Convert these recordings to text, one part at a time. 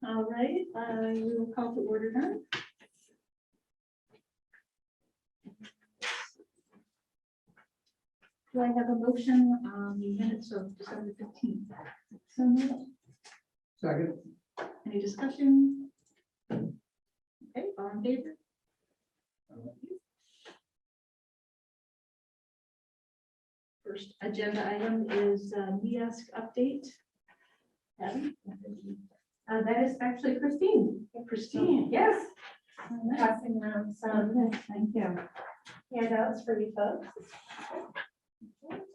All right, we will call to order now. Do I have a motion on the minutes of December 15th? So moved. Second. Any discussion? Okay, all in favor? First agenda item is NEASC update. Abby? That is actually Christine. Christine. Yes. Passing around some Thank you. handouts for you folks.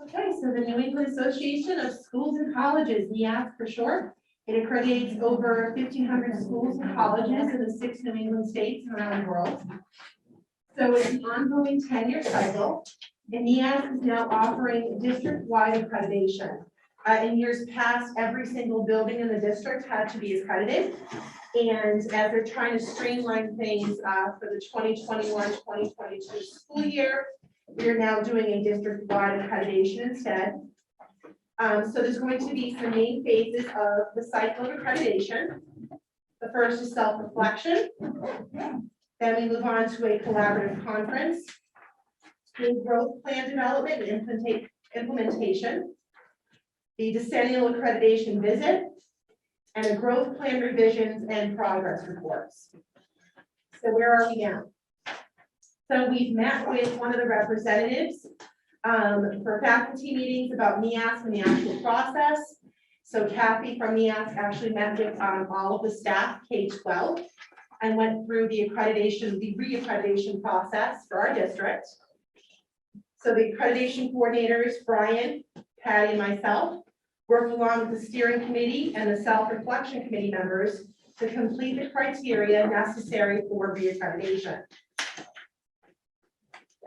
Okay, so the New England Association of Schools and Colleges, NEASC for short, it accreditates over 1,500 schools and colleges in the 6 New England states and around the world. So it's an ongoing 10-year cycle, and NEASC is now offering district-wide accreditation. In years past, every single building in the district had to be accredited. And as they're trying to streamline things for the 2021-2022 school year, we are now doing a district-wide accreditation instead. So there's going to be some main phases of the cycle of accreditation. The first is self-reflection. Then we move on to a collaborative conference, a growth plan development and implementation, the decennial accreditation visit, and a growth plan revisions and progress reports. So where are we now? So we've met with one of the representatives for faculty meetings about NEASC and the actual process. So Kathy from NEASC actually met with all of the staff K-12 and went through the accreditation, the re-accreditation process for our district. So the accreditation coordinators, Brian, Patty, and myself, worked along with the steering committee and the self-reflection committee members to complete the criteria necessary for re-accreditation.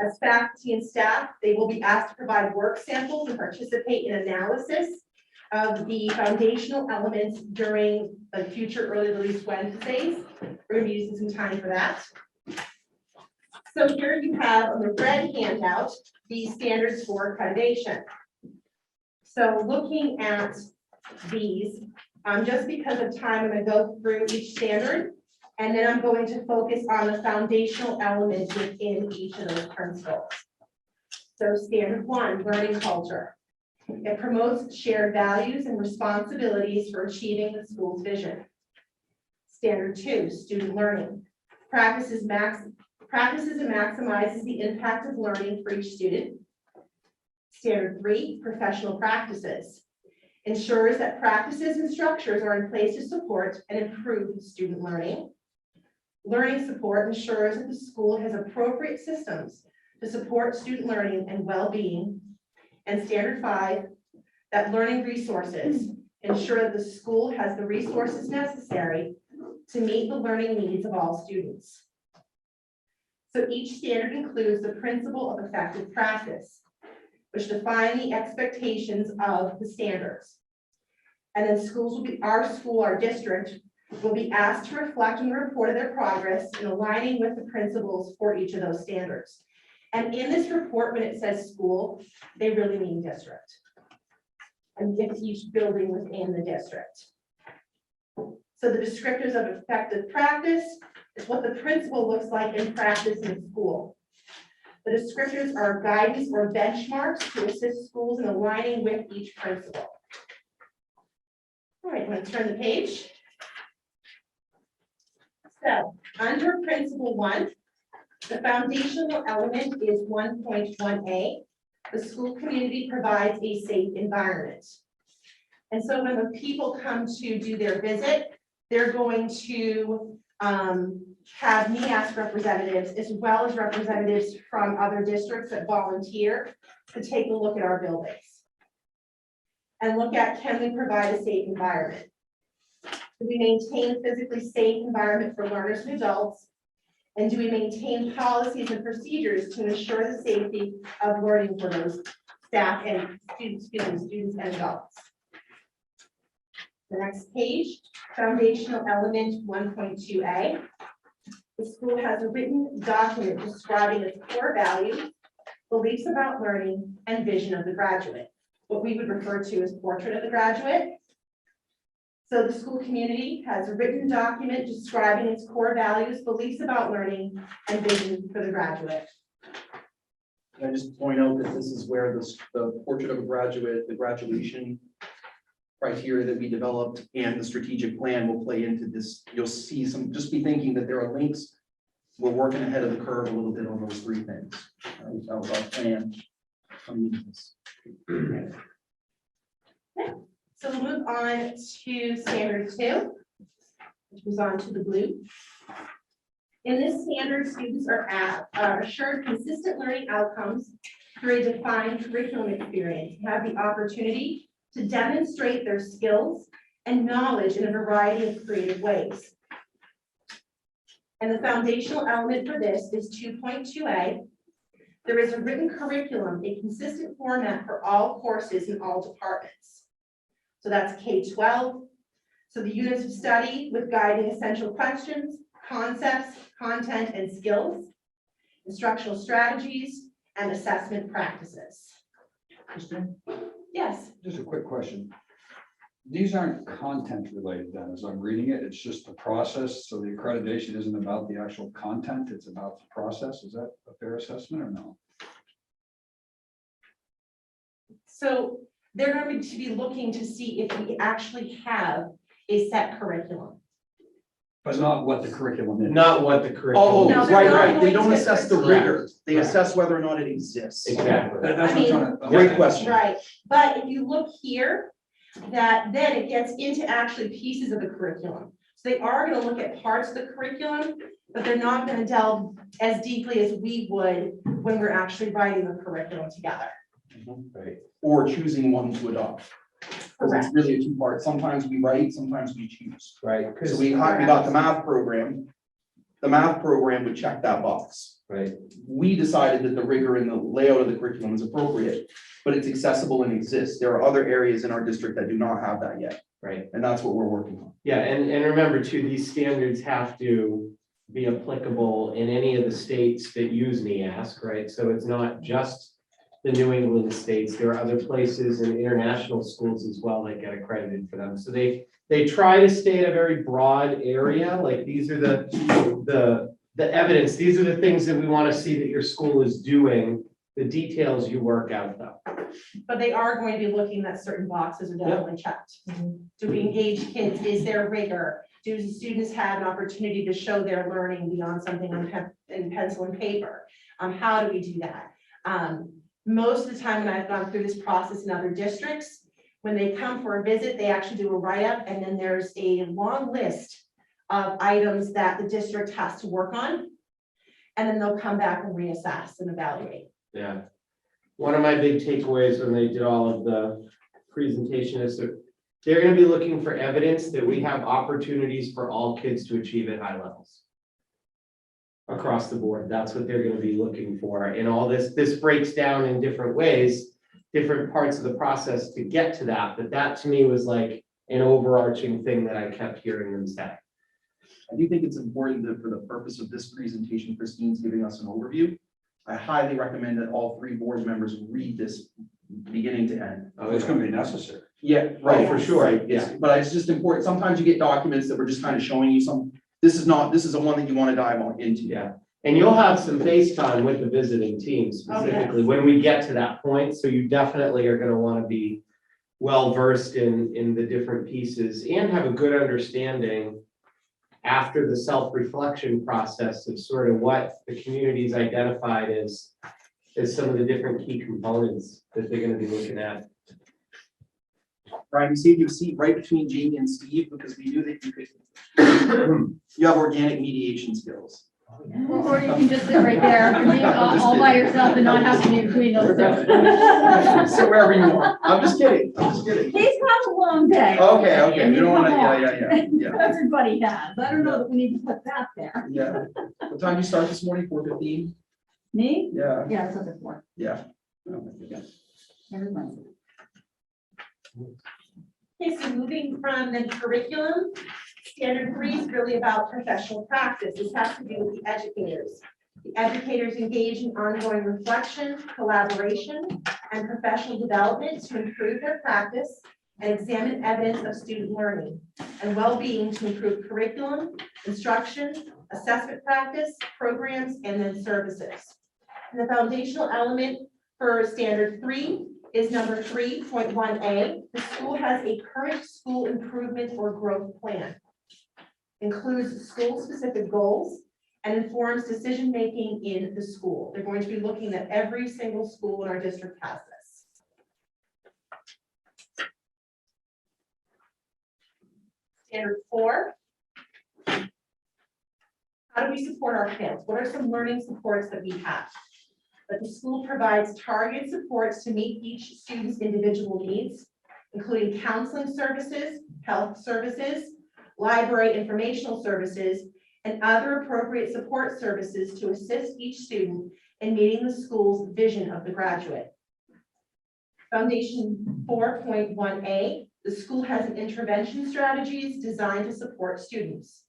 As faculty and staff, they will be asked to provide work samples and participate in analysis of the foundational elements during the future early release Wednesdays. We're going to be using some time for that. So here you have on the red handout, the standards for accreditation. So looking at these, just because of time, I'm going to go through each standard, and then I'm going to focus on the foundational elements within each of those principles. So standard 1, learning culture. It promotes shared values and responsibilities for achieving the school's vision. Standard 2, student learning. Practices and maximizes the impact of learning for each student. Standard 3, professional practices. Ensures that practices and structures are in place to support and improve student learning. Learning support ensures that the school has appropriate systems to support student learning and well-being. And standard 5, that learning resources ensure that the school has the resources necessary to meet the learning needs of all students. So each standard includes the principle of effective practice, which define the expectations of the standards. And then schools will be, our district will be asked to reflect on the report of their progress in aligning with the principles for each of those standards. And in this report, when it says school, they really mean district. And it's each building within the district. So the descriptors of effective practice is what the principal looks like in practice in school. The descriptors are guidance or benchmarks to assist schools in aligning with each principle. All right, I'm going to turn the page. So under principle 1, the foundational element is 1.1a. The school community provides a safe environment. And so when the people come to do their visit, they're going to have NEASC representatives as well as representatives from other districts that volunteer to take a look at our buildings and look at, can we provide a safe environment? Do we maintain a physically safe environment for learners and adults? And do we maintain policies and procedures to ensure the safety of learning for those staff and students and adults? The next page, foundational element 1.2a. The school has a written document describing its core values, beliefs about learning, and vision of the graduate, what we would refer to as portrait of the graduate. So the school community has a written document describing its core values, beliefs about learning, and vision for the graduate. Can I just point out that this is where the portrait of a graduate, the graduation criteria that we developed and the strategic plan will play into this. You'll see some, just be thinking that there are links. We're working ahead of the curve a little bit on those three things. That was our plan. So we'll move on to standard 2, which moves on to the blue. In this standard, students are assured consistent learning outcomes through a defined curriculum experience, have the opportunity to demonstrate their skills and knowledge in a variety of creative ways. And the foundational element for this is 2.2a. There is a written curriculum, a consistent format for all courses in all departments. So that's K-12. So the units of study with guiding essential questions, concepts, content, and skills, instructional strategies, and assessment practices. Christine, Yes. just a quick question. These aren't content related then, as I'm reading it, it's just the process, so the accreditation isn't about the actual content, it's about the process, is that a fair assessment or no? So they're going to be looking to see if we actually have a set curriculum. But not what the curriculum is. Not what the curriculum. Oh, No, is. they're not right. They going don't to assess the critique. rigor. They Yeah. assess whether or not it exists. Exactly. That's I what I'm mean, trying to. Great question. Right, but if you look here, that then it gets into actually pieces of the curriculum. So they are going to look at parts of the curriculum, but they're not going to delve as deeply as we would when we're actually writing the curriculum together. Right. Or choosing one to adopt. Because Correct. it's really a two-part. Sometimes we write, sometimes we choose. Right. So we got the math program. The math program would check that box. Right. We decided that the rigor and the layout of the curriculum is appropriate, but it's accessible and exists. There are other areas in our district that do not have that yet. Right. And that's what we're working on. Yeah, and remember too, these standards have to be applicable in any of the states that use NEASC, right? So it's not just the New England states. There are other places and international schools as well that get accredited for them. So they try to stay in a very broad area. Like these are the evidence. These are the things that we want to see that your school is doing. The details you work out though. But they are going to be looking at certain boxes are definitely checked. Do we engage kids? Is there rigor? Do the students have an opportunity to show their learning beyond something on in pencil and paper? How do we do that? Most of the time when I've gone through this process in other districts, when they come for a visit, they actually do a write-up, and then there's a long list of items that the district has to work on. And then they'll come back and reassess and evaluate. Yeah. One of my big takeaways when they did all of the presentation is that they're going to be looking for evidence that we have opportunities for all kids to achieve at high levels. Across the board, that's what they're going to be looking for. And all this breaks down in different ways, different parts of the process to get to that. But that to me was like an overarching thing that I kept hearing them say. I do think it's important that for the purpose of this presentation, Christine's giving us an overview. I highly recommend that all 3 board members read this beginning to end. Oh, it's gonna be necessary. Yeah, Right, for sure, right, yeah. But it's just important. Sometimes you get documents that we're just kind of showing you some, this is the one that you want to dive on into. Yeah. And you'll have some FaceTime with the visiting team specifically when we get to that point. So you definitely are going to want to be well versed in the different pieces and have a good understanding after the self-reflection process of sort of what the community's identified as some of the different key components that they're going to be looking at. Brian, you saved your seat right between Jamie and Steve because we knew that you could. You have organic mediation skills. Or you can just sit right there, all by yourself and not have to be between those two. Sit wherever you want. I'm just kidding. He's had a long day. Okay. And You don't want to, come on. yeah. Everybody has. I don't know that we need to put that there. Yeah. What time do you start this morning? 4:15? Me? Yeah. Yeah, it's up at 4. Yeah. Everybody. Okay, so moving from the curriculum, standard 3 is really about professional practice. This has to do with the educators. The educators engage in ongoing reflection, collaboration, and professional development to improve their practice and examine evidence of student learning and well-being to improve curriculum, instruction, assessment practice, programs, and then services. And the foundational element for standard 3 is number 3.1A. The school has a current school improvement or growth plan. Includes school-specific goals and informs decision-making in the school. They're going to be looking at every single school in our district has this. Standard 4. How do we support our kids? What are some learning supports that we have? That the school provides targeted supports to meet each student's individual needs, including counseling services, health services, library informational services, and other appropriate support services to assist each student in meeting the school's vision of the graduate. Foundation 4.1A, the school has an intervention strategies designed to support students.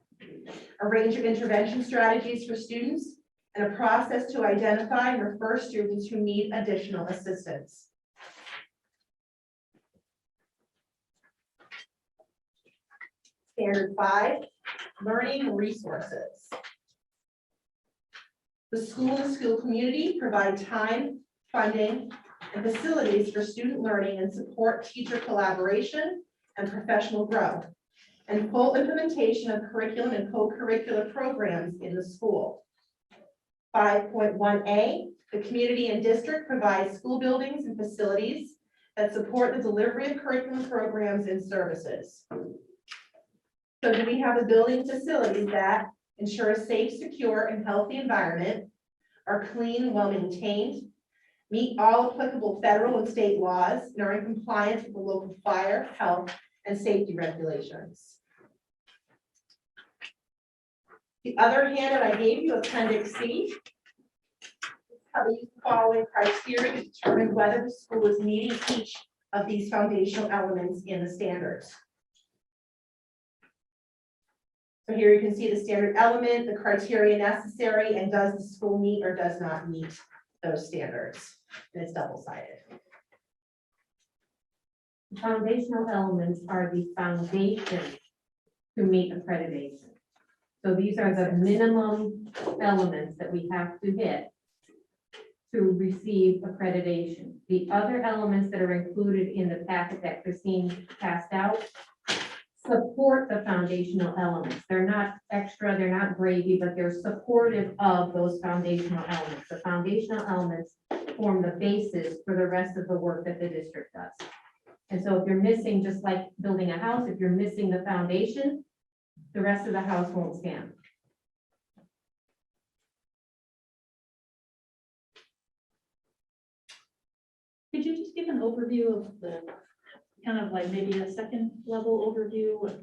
A range of intervention strategies for students and a process to identify and refer students who need additional assistance. Standard 5, learning resources. The school and school community provide time, funding, and facilities for student learning and support teacher collaboration and professional growth, and full implementation of curriculum and co-curricular programs in the school. 5.1A, the community and district provide school buildings and facilities that support the delivery of curriculum programs and services. So do we have a building facilities that ensure a safe, secure, and healthy environment, are clean and well-maintained, meet all applicable federal and state laws, and are in compliance with the local fire, health, and safety regulations. The other handout I gave you, Appendix C, how they use the following criteria to determine whether the school is meeting each of these foundational elements in the standards. So here you can see the standard element, the criteria necessary, and does the school meet or does not meet those standards. And it's double-sided. Foundational elements are the foundation to meet accreditation. So these are the minimum elements that we have to hit to receive accreditation. The other elements that are included in the packet that Christine passed out support the foundational elements. They're not extra, they're not gravy, but they're supportive of those foundational elements. The foundational elements form the basis for the rest of the work that the district does. And so if you're missing, just like building a house, if you're missing the foundation, the rest of the house won't stand. Could you just give an overview of the, kind of like maybe a second level overview of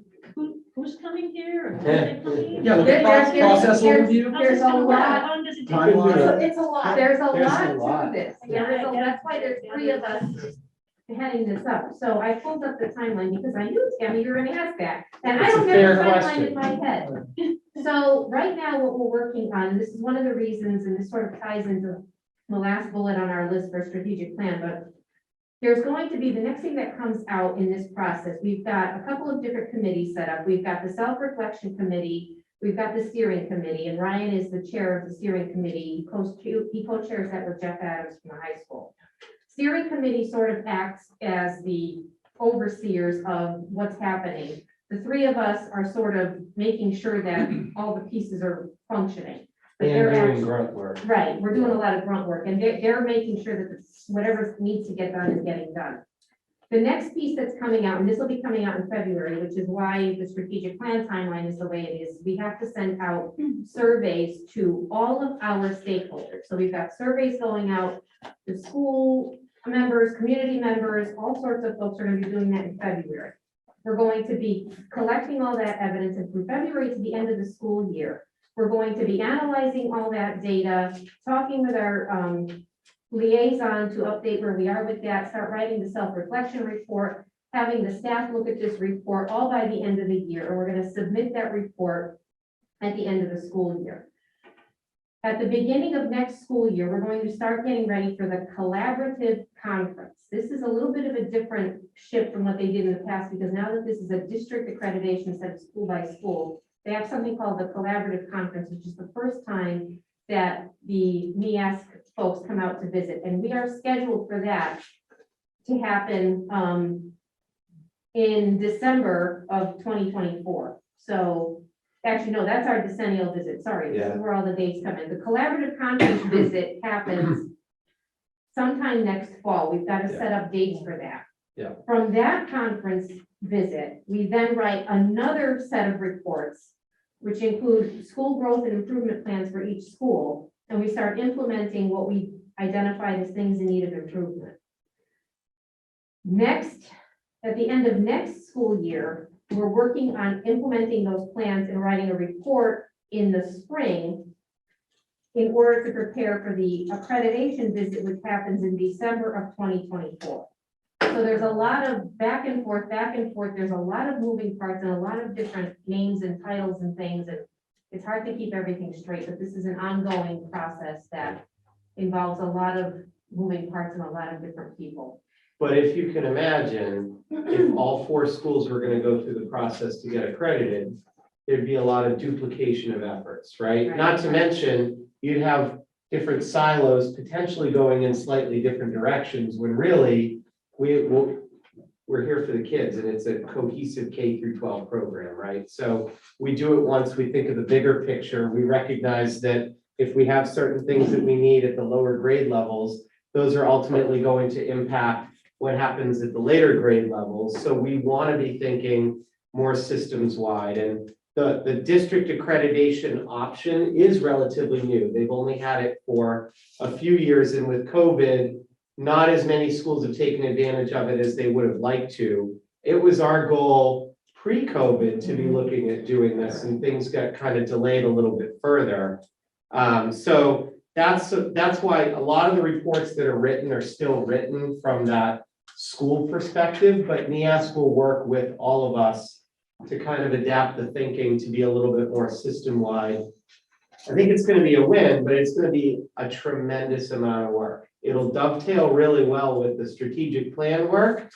who's coming here and when they're coming? Yeah, There- there's- process there's- overview. There's a How lot, long does it take? Timeline. It's a lot. there's a There's a lot to lot. this. Yeah, That's why there's 3 of us heading this up. So I pulled up the timeline because I knew, Tammy, you were gonna ask that. And I It's a don't fair have a timeline question. in my head. So right now, what we're working on, this is one of the reasons, and this sort of ties into the last bullet on our list for strategic plan, but there's going to be, the next thing that comes out in this process, we've got a couple of different committees set up. We've got the self-reflection committee, we've got the steering committee, and Ryan is the chair of the steering committee. He co-chairs that with Jeff Adams from the high school. Steering committee sort of acts as the overseers of what's happening. The 3 of us are sort of making sure that all the pieces are functioning. But And they're doing actually, grunt work. right, we're doing a lot of grunt work, and they're making sure that whatever needs to get done is getting done. The next piece that's coming out, and this will be coming out in February, which is why the strategic plan timeline is the way it is, we have to send out surveys to all of our stakeholders. So we've got surveys going out to school members, community members, all sorts of folks are gonna be doing that in February. We're going to be collecting all that evidence, and from February to the end of the school year, we're going to be analyzing all that data, talking with our liaison to update where we are with that, start writing the self-reflection report, having the staff look at this report all by the end of the year, and we're gonna submit that report at the end of the school year. At the beginning of next school year, we're going to start getting ready for the collaborative conference. This is a little bit of a different shift from what they did in the past, because now that this is a district accreditation instead of school by school, they have something called the collaborative conference, which is the first time that the NEASC folks come out to visit. And we are scheduled for that to happen in December of 2024. So actually, no, that's our decennial visit. Sorry, this is where all the dates come in. The collaborative conference visit happens sometime next fall. We've got to set up dates for that. Yeah. From that conference visit, we then write another set of reports, which include school growth and improvement plans for each school. And we start implementing what we identified as things in need of improvement. Next, at the end of next school year, we're working on implementing those plans and writing a report in the spring in order to prepare for the accreditation visit, which happens in December of 2024. So there's a lot of back and forth. There's a lot of moving parts and a lot of different names and titles and things. And it's hard to keep everything straight, but this is an ongoing process that involves a lot of moving parts and a lot of different people. But if you can imagine, if all 4 schools were gonna go through the process to get accredited, there'd be a lot of duplication of efforts, right? Right. Not to mention, you'd have different silos potentially going in slightly different directions, when really, we're here for the kids, and it's a cohesive K through 12 program, right? So we do it once, we think of the bigger picture, we recognize that if we have certain things that we need at the lower grade levels, those are ultimately going to impact what happens at the later grade levels. So we want to be thinking more systems wide, and the district accreditation option is relatively new. They've only had it for a few years, and with COVID, not as many schools have taken advantage of it as they would have liked to. It was our goal pre-COVID to be looking at doing this, and things got kind of delayed a little bit further. So that's why a lot of the reports that are written are still written from that school perspective, but NEASC will work with all of us to kind of adapt the thinking to be a little bit more system-wide. I think it's going to be a win, but it's going to be a tremendous amount of work. It'll dovetail really well with the strategic plan work.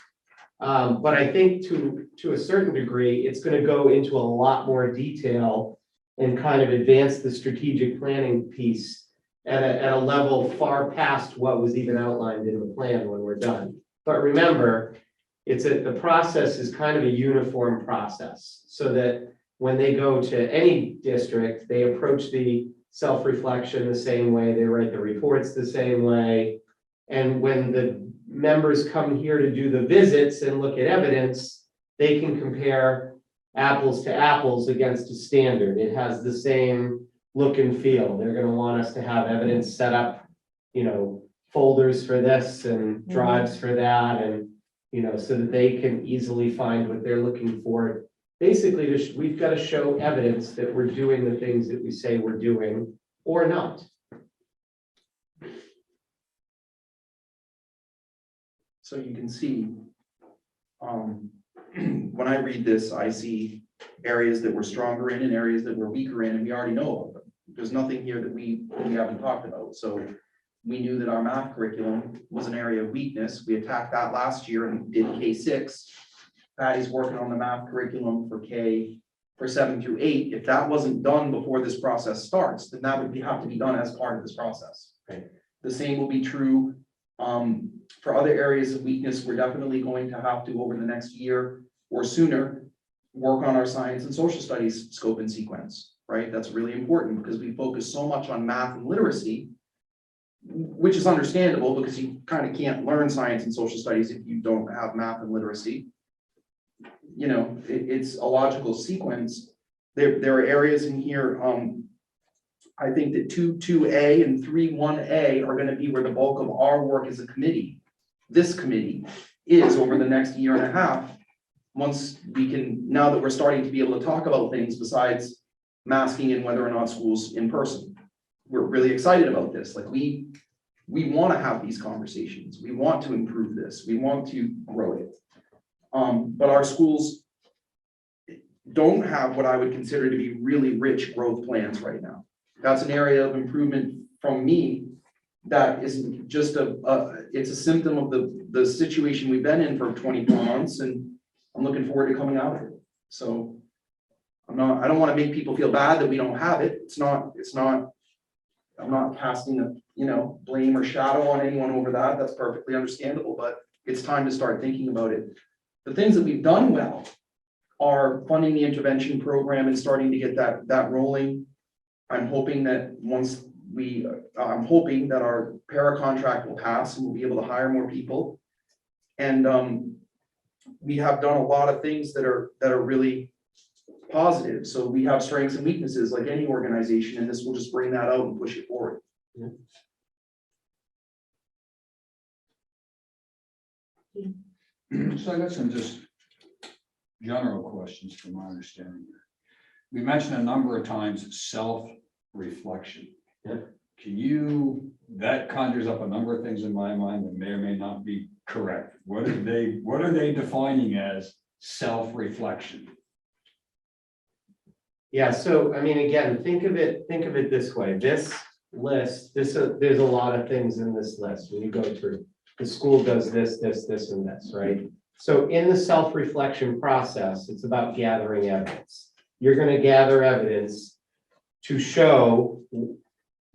But I think to a certain degree, it's going to go into a lot more detail and kind of advance the strategic planning piece at a level far past what was even outlined in the plan when we're done. But remember, the process is kind of a uniform process, so that when they go to any district, they approach the self-reflection the same way, they write the reports the same way. And when the members come here to do the visits and look at evidence, they can compare apples to apples against a standard. It has the same look and feel. They're going to want us to have evidence set up, folders for this and drives for that, and so that they can easily find what they're looking for. Basically, we've got to show evidence that we're doing the things that we say we're doing, or not. So you can see, when I read this, I see areas that we're stronger in and areas that we're weaker in, and we already know about them. There's nothing here that we haven't talked about. So we knew that our math curriculum was an area of weakness. We attacked that last year and did K6. Patty's working on the math curriculum for 7 through 8. If that wasn't done before this process starts, then that would have to be done as part of this process. Okay. The same will be true for other areas of weakness. We're definitely going to have to, over the next year or sooner, work on our science and social studies scope and sequence, right? That's really important because we focus so much on math and literacy, which is understandable because you kind of can't learn science and social studies if you don't have math and literacy. It's a logical sequence. There are areas in here, I think that 2.2a and 3.1a are going to be where the bulk of our work as a committee, this committee, is over the next year and a half. Once we can, now that we're starting to be able to talk about things besides masking and whether or not school's in person. We're really excited about this. Like we want to have these conversations. We want to improve this. We want to grow it. But our schools don't have what I would consider to be really rich growth plans right now. That's an area of improvement from me that isn't just it's a symptom of the situation we've been in for 24 months, and I'm looking forward to coming out of it. So I don't want to make people feel bad that we don't have it. I'm not casting blame or shadow on anyone over that. That's perfectly understandable, but it's time to start thinking about it. The things that we've done well are funding the intervention program and starting to get that rolling. I'm hoping that I'm hoping that our para contract will pass and we'll be able to hire more people. And we have done a lot of things that are really positive. So we have strengths and weaknesses like any organization, and this will just bring that out and push it forward. So I got some just general questions from my understanding here. We mentioned a number of times self-reflection. Yeah. That conjures up a number of things in my mind that may or may not be correct. What are they defining as self-reflection? Yeah, so I mean, again, think of it this way. This list, there's a lot of things in this list when you go through. The school does this, and this, right? So in the self-reflection process, it's about gathering evidence. You're going to gather evidence to show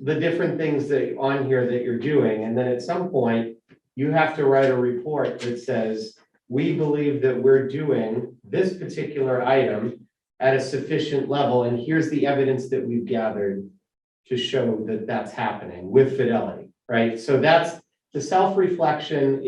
the different things that on here that you're doing, and then at some point you have to write a report that says we believe that we're doing this particular item at a sufficient level, and here's the evidence that we've gathered to show that that's happening with fidelity, right? So that's the self-reflection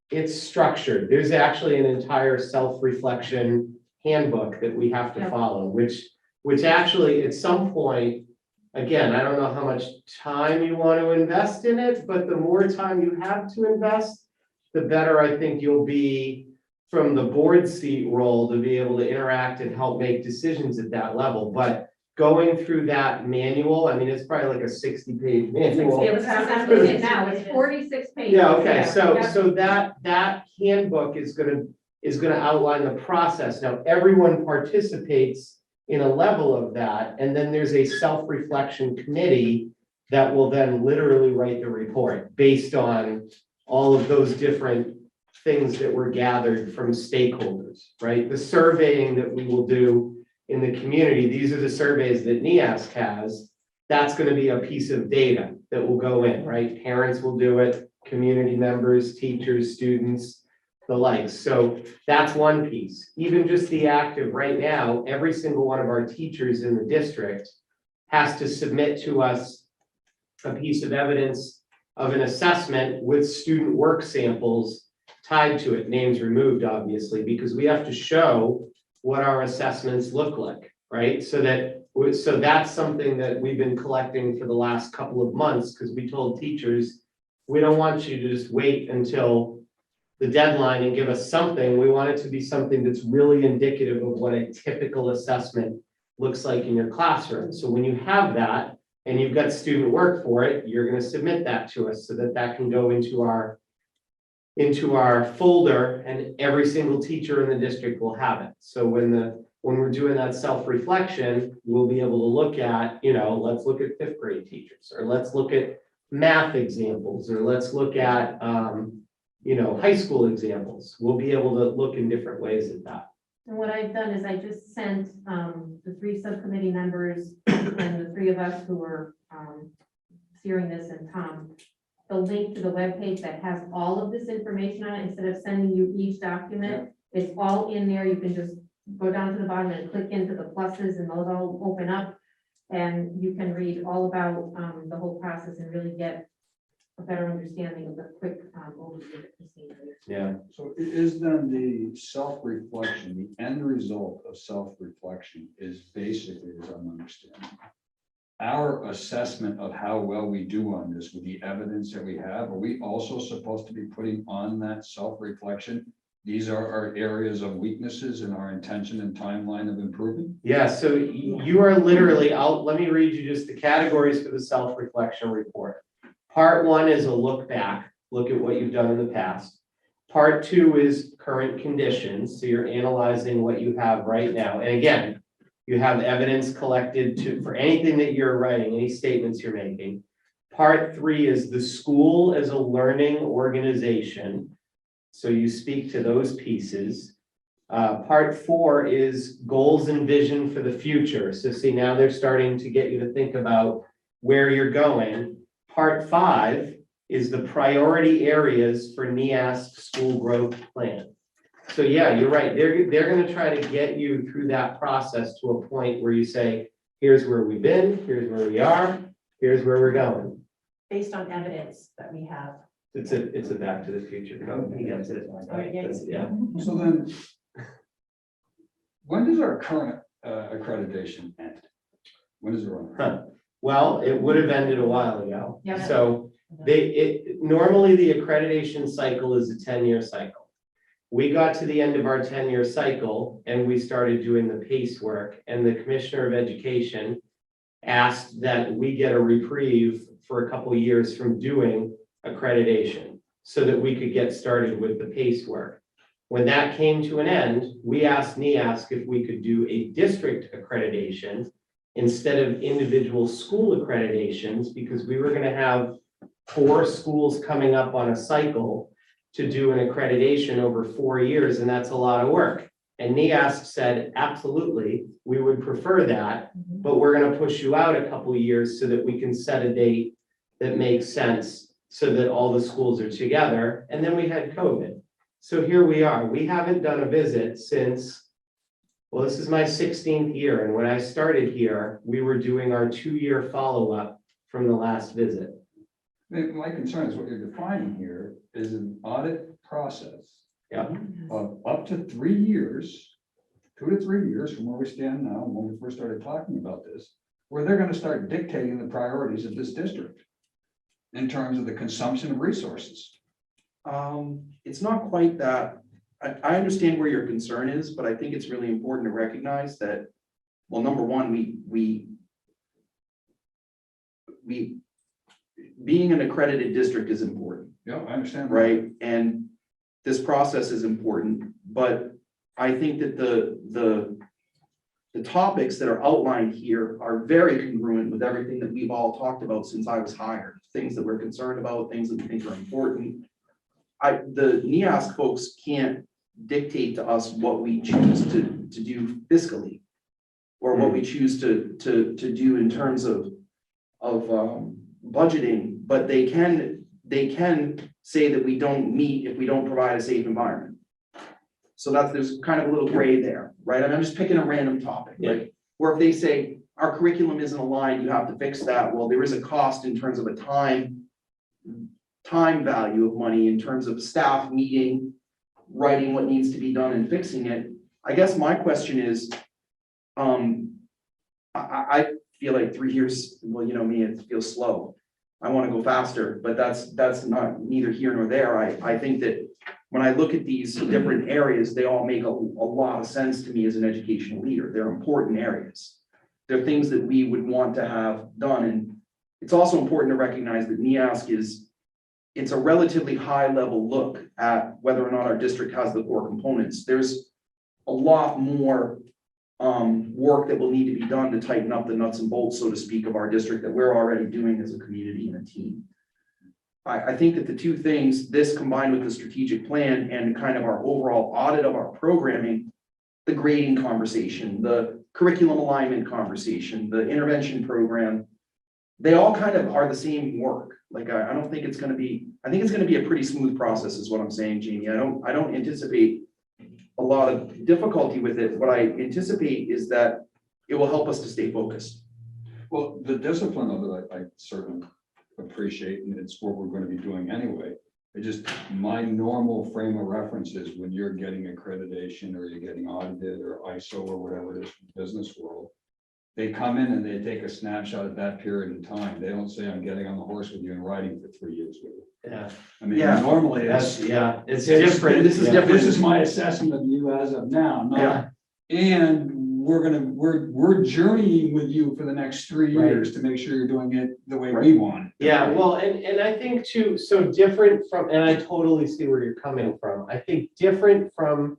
it's structured. There's actually an entire self-reflection handbook that we have to Yep. follow, which actually at some point, again, I don't know how much time you want to invest in it, but the more time you have to invest, the better I think you'll be from the board seat role to be able to interact and help make decisions at that level. But going through that manual, I mean, it's probably like a 60-page manual. I'm reading it now, it's 46 pages. Yeah, okay, Yeah. so that handbook is gonna outline the process. Now, everyone participates in a level of that, and then there's a self-reflection committee that will then literally write the report based on all of those different things that were gathered from stakeholders, right? The surveying that we will do in the community, these are the surveys that NEASC has. That's gonna be a piece of data that will go in, right? Parents will do it, community members, teachers, students, the like. So that's one piece. Even just the act of right now, every single one of our teachers in the district has to submit to us a piece of evidence of an assessment with student work samples tied to it, names removed, obviously, because we have to show what our assessments look like, right? So that's something that we've been collecting for the last couple of months, because we told teachers, we don't want you to just wait until the deadline and give us something. We want it to be something that's really indicative of what a typical assessment looks like in your classroom. So when you have that and you've got student work for it, you're going to submit that to us so that that can go into our folder, and every single teacher in the district will have it. So when we're doing that self-reflection, we'll be able to look at, let's look at 5th grade teachers, or let's look at math examples, or let's look at, high school examples. We'll be able to look in different ways at that. And what I've done is I just sent the 3 subcommittee members and the 3 of us who were steering this, and Tom, the link to the webpage that has all of this information on it. Instead of sending you each document, it's all in there. You can just go down to the bottom and click into the pluses, and those all open up. And you can read all about the whole process and really get a better understanding of the quick overview that Christine did. Yeah. So is then the self-reflection, the end result of self-reflection is basically, as I'm understanding, our assessment of how well we do on this with the evidence that we have. Are we also supposed to be putting on that self-reflection? These are our areas of weaknesses and our intention and timeline of improvement? Yeah, so you are literally, let me read you just the categories for the self-reflection report. Part 1 is a look back, look at what you've done in the past. Part 2 is current conditions, so you're analyzing what you have right now. And again, You have evidence collected for anything that you're writing, any statements you're making. Part 3 is the school as a learning organization. So you speak to those pieces. Part 4 is goals and vision for the future. So see, now they're starting to get you to think about where you're going. Part 5 is the priority areas for NEASC school growth plan. So yeah, you're right. They're going to try to get you through that process to a point where you say, here's where we've been, here's where we are, here's where we're going. Based on evidence that we have. It's a Back to the Future code. He gets it. Yeah. So then, when does our current accreditation end? When does it run? Huh. Well, it would have ended a while ago. Yeah. So normally the accreditation cycle is a 10-year cycle. We got to the end of our 10-year cycle and we started doing the PACE work, and the Commissioner of Education asked that we get a reprieve for a couple of years from doing accreditation so that we could get started with the PACE work. When that came to an end, we asked NEASC if we could do a district accreditation instead of individual school accreditations, because we were going to have 4 schools coming up on a cycle to do an accreditation over 4 years, and that's a lot of work. And NEASC said, absolutely, we would prefer that, but we're going to push you out a couple of years so that we can set a date that makes sense so that all the schools are together. And then we had COVID. So here we are. We haven't done a visit since, well, this is my 16th year. And when I started here, we were doing our 2-year follow-up from the last visit. My concern is what you're defining here is an audit process. Yeah. Of up to 3 years, 2 to 3 years from where we stand now, when we first started talking about this, where they're going to start dictating the priorities of this district in terms of the consumption of resources. It's not quite that. I understand where your concern is, but I think it's really important to recognize that, well, number one, we being an accredited district is important, Yeah, I understand. right? And this process is important, but I think that the topics that are outlined here are very congruent with everything that we've all talked about since I was hired. Things that we're concerned about, things that we think are important. The NEASC folks can't dictate to us what we choose to do fiscally, or what we choose to do in terms of budgeting, but they can say that we don't meet if we don't provide a safe environment. So there's kind of a little gray there, right? I mean, I'm just picking a random topic, right? Or if they say our curriculum isn't aligned, you have to fix that. Well, there is a cost in terms of a time value of money, in terms of staff meeting, writing what needs to be done and fixing it. I guess my question is, I feel like 3 years, well, you know me, it feels slow. I want to go faster, but that's not neither here nor there. I think that when I look at these different areas, they all make a lot of sense to me as an educational leader. They're important areas. They're things that we would want to have done. And it's also important to recognize that NEASC it's a relatively high level look at whether or not our district has the core components. There's a lot more work that will need to be done to tighten up the nuts and bolts, so to speak, of our district that we're already doing as a community and a team. I think that the two things, this combined with the strategic plan and kind of our overall audit of our programming, the grading conversation, the curriculum alignment conversation, the intervention program, they all kind of are the same work. Like, I don't think it's going to be, I think it's going to be a pretty smooth process is what I'm saying, Jamie. I don't anticipate a lot of difficulty with it. What I anticipate is that it will help us to stay focused. Well, the discipline of it, I certainly appreciate, and it's what we're going to be doing anyway. It just, my normal frame of reference is when you're getting accreditation or you're getting audited or ISO or whatever it is from the business world, they come in and they take a snapshot at that period in time. They don't say, I'm getting on the horse with you and riding for 3 years with you. Yeah. I mean, Yeah. normally That's, it's, yeah, it's This- different. this is Yeah. different. this is my assessment of you as of now, not, and we're journeying with you for the next 3 years to make sure you're doing it the way we want. it. Yeah, well, and I think too, so different from, and I totally see where you're coming from. I think different from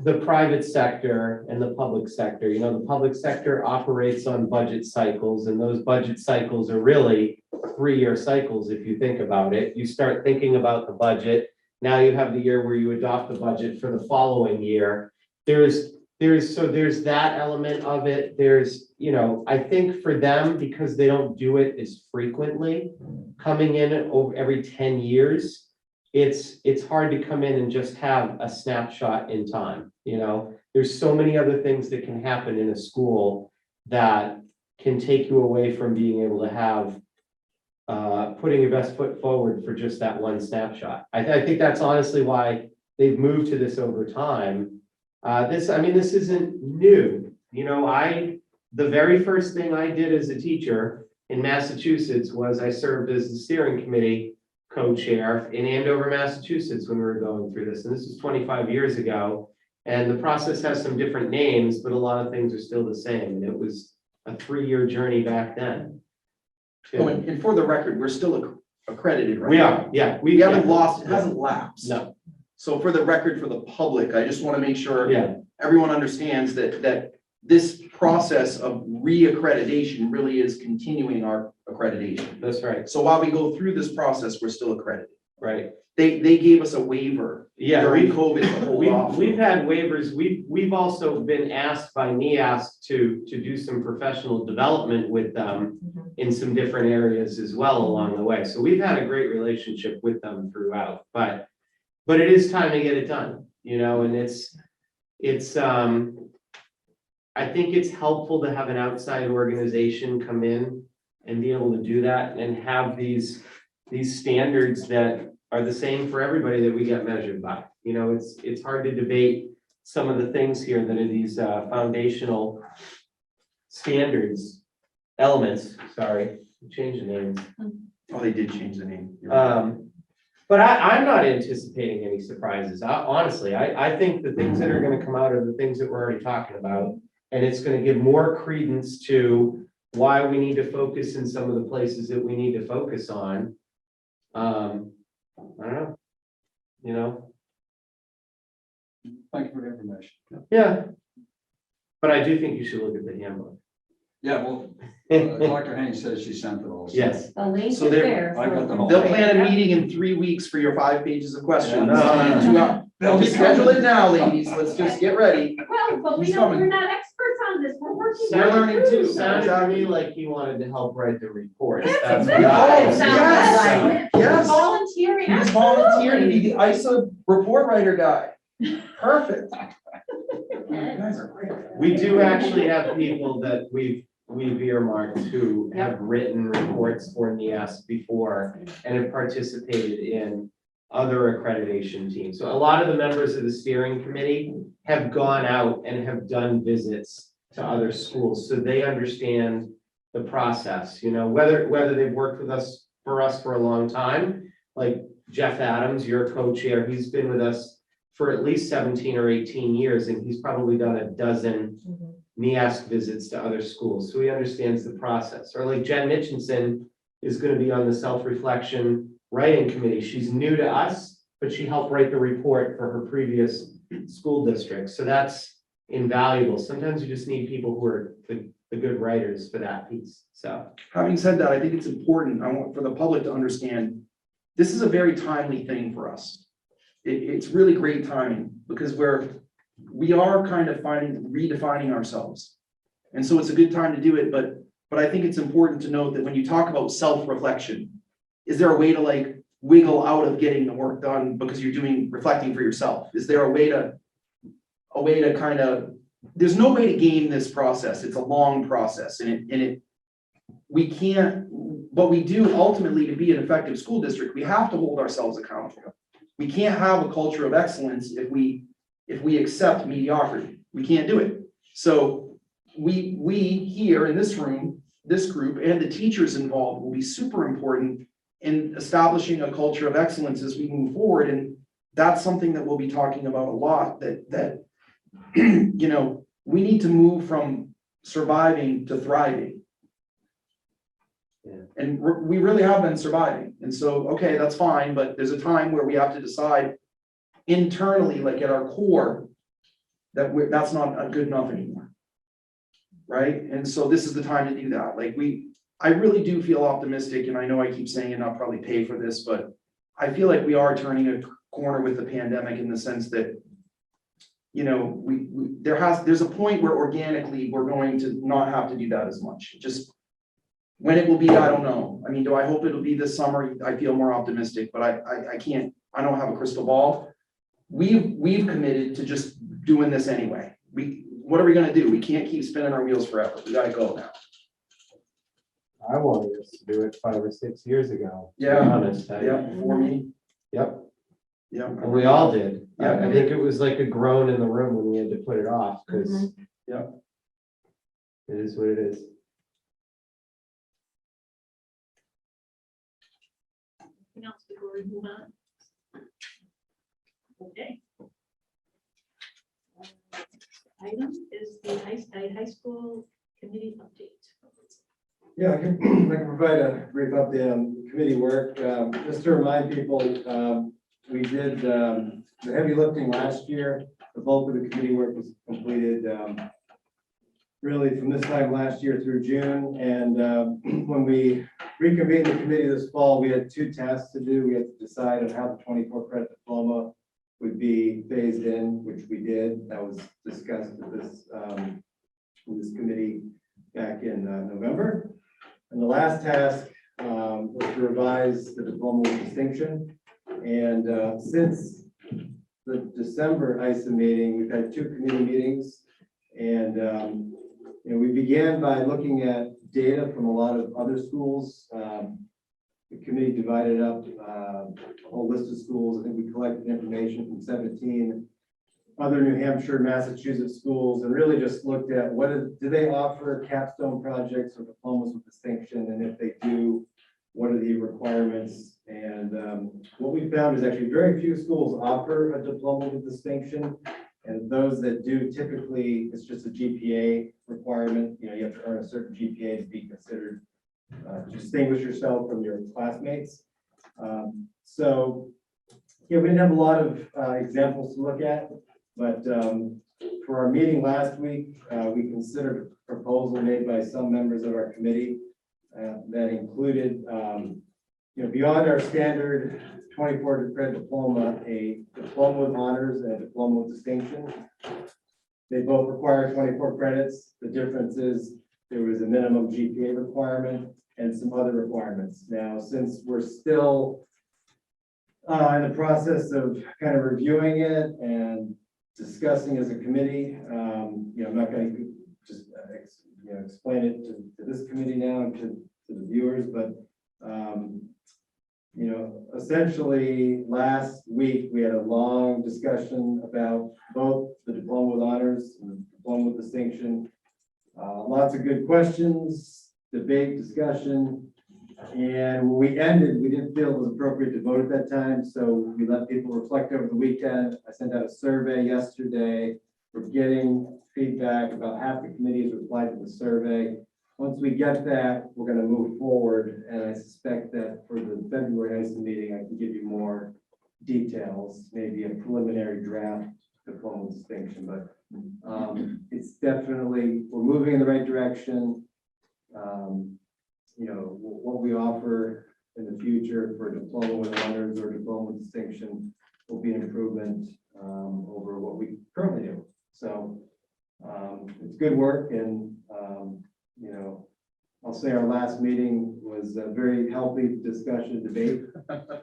the private sector and the public sector. You know, the public sector operates on budget cycles, and those budget cycles are really 3-year cycles, if you think about it. You start thinking about the budget. Now you have the year where you adopt the budget for the following year. There's that element of it. There's, you know, I think for them, because they don't do it as frequently, coming in over every 10 years, it's hard to come in and just have a snapshot in time. You know, there's so many other things that can happen in a school that can take you away from being able to have putting your best foot forward for just that one snapshot. I think that's honestly why they've moved to this over time. This isn't new. You know, the very first thing I did as a teacher in Massachusetts was I served as the steering committee co-chair in Andover, Massachusetts, when we were going through this. And this was 25 years ago. And the process has some different names, but a lot of things are still the same. And it was a 3-year journey back then. Oh, and for the record, we're still accredited, right? We are, yeah. We haven't lost, it hasn't lapsed. No, So for the record, for the public, I just want to make sure yeah, everyone understands that this process of re-accreditation really is continuing our accreditation. that's right, So while we go through this process, we're still accredited. right. They gave us a waiver Yeah, during COVID to hold off. we've had waivers. We've also been asked by NEASC to do some professional development with them in some different areas as well along the way. So we've had a great relationship with them throughout, but it is time to get it done, you know, and I think it's helpful to have an outside organization come in and be able to do that and have these standards that are the same for everybody that we get measured by. You know, it's hard to debate some of the things here that are these foundational elements, sorry, change the name. Oh, they did change the name. You're right. But I'm not anticipating any surprises. Honestly, I think the things that are gonna come out are the things that we're already talking about. And it's gonna give more credence to why we need to focus in some of the places that we need to focus on. I don't know, you know, Thank you for the information. yeah. But I do think you should look at the handbook. Yeah, well, Dr. Haynes says she sent it all. Yes. The link is So there- there. I got them all. They'll plan a meeting in 3 weeks for your 5 pages of questions. Yeah. 2 hours. They'll just schedule it now, ladies. Let's just get ready. Well, but He's coming. we're not experts on this, we're working. We're learning too. Sounded to me like he wanted to help write the report. That's That's exactly what I- what it sounds like. Yes. Volunteering. You just volunteered to be the EISA report writer guy. Perfect. You guys are great. We do actually have people that we've earmarked who have written reports for NEASC before and have participated in other accreditation teams. So a lot of the members of the steering committee have gone out and have done visits to other schools, so they understand the process, you know, whether they've worked with us for a long time, like Jeff Adams, your co-chair, he's been with us for at least 17 or 18 years, and he's probably done a dozen NEASC visits to other schools, so he understands the process. Or like Jen Mitchinson is going to be on the self-reflection writing committee. She's new to us, but she helped write the report for her previous school district. So that's invaluable. Sometimes you just need people who are the good writers for that piece. So Having said that, I think it's important, I want for the public to understand, this is a very timely thing for us. It's really great timing because we are kind of redefining ourselves. And so it's a good time to do it, but I think it's important to note that when you talk about self-reflection, is there a way to like wiggle out of getting the work done because you're reflecting for yourself? Is there a way to kind of, there's no way to game this process. It's a long process we can't, but we do ultimately to be an effective school district, we have to hold ourselves accountable. We can't have a culture of excellence if we accept mediocrity. We can't do it. So we here in this room, this group and the teachers involved will be super important in establishing a culture of excellence as we move forward. And that's something that we'll be talking about a lot, that you know, we need to move from surviving to thriving. Yeah. And we really have been surviving. And so, okay, that's fine, but there's a time where we have to decide internally, like at our core, that's not good enough anymore. Right? And so this is the time to do that. Like I really do feel optimistic, and I know I keep saying and I'll probably pay for this, but I feel like we are turning a corner with the pandemic in the sense that, you know, there's a point where organically we're going to not have to do that as much. Just when it will be, I don't know. I mean, do I hope it'll be this summer? I feel more optimistic, but I can't, I don't have a crystal ball. We've committed to just doing this anyway. What are we gonna do? We can't keep spinning our wheels forever. We gotta go now. I wanted us to do it 5 or 6 years ago. To be Yeah. honest, Yeah, before me. Yep, Yeah. and we all did. Yeah. I think it was like a groan in the room when we had to put it off, because. Yeah. It is what it is. Anything else before we move on? Okay. Item is the high school committee update. Yeah, I can provide a brief update on committee work. Just to remind people, we did the heavy lifting last year. The bulk of the committee work was completed really from this time last year through June. And when we reconvened the committee this fall, we had 2 tasks to do. We had to decide on how the 24 credit diploma would be phased in, which we did. That was discussed with this committee back in November. And the last task was to revise the diploma with distinction. And since the December EISA meeting, we've had 2 committee meetings. And we began by looking at data from a lot of other schools. The committee divided up a whole list of schools. I think we collected information from 17 other New Hampshire, Massachusetts schools, and really just looked at do they offer capstone projects or diplomas with distinction, and if they do, what are the requirements? And what we found is actually very few schools offer a diploma with distinction, and those that do, typically it's just a GPA requirement. You know, you have to earn a certain GPA to be considered to distinguish yourself from your classmates. So yeah, we didn't have a lot of examples to look at. But for our meeting last week, we considered a proposal made by some members of our committee that included, beyond our standard 24 credit diploma, a diploma with honors and a diploma with distinction. They both require 24 credits. The difference is there was a minimum GPA requirement and some other requirements. Now, since we're still in the process of kind of reviewing it and discussing as a committee, I'm not going to just explain it to this committee now and to the viewers, but essentially last week we had a long discussion about both the diploma with honors and the diploma with distinction. Lots of good questions, debate, discussion. And when we ended, we didn't feel it was appropriate to vote at that time, so we let people reflect over the weekend. I sent out a survey yesterday. We're getting feedback. About half the committee has replied to the survey. Once we get that, we're going to move forward, and I suspect that for the February EISA meeting, I can give you more details, maybe a preliminary draft diploma with distinction, but it's definitely, we're moving in the right direction. What we offer in the future for diploma with honors or diploma with distinction will be an improvement over what we currently do. So it's good work, and I'll say our last meeting was a very healthy discussion, debate.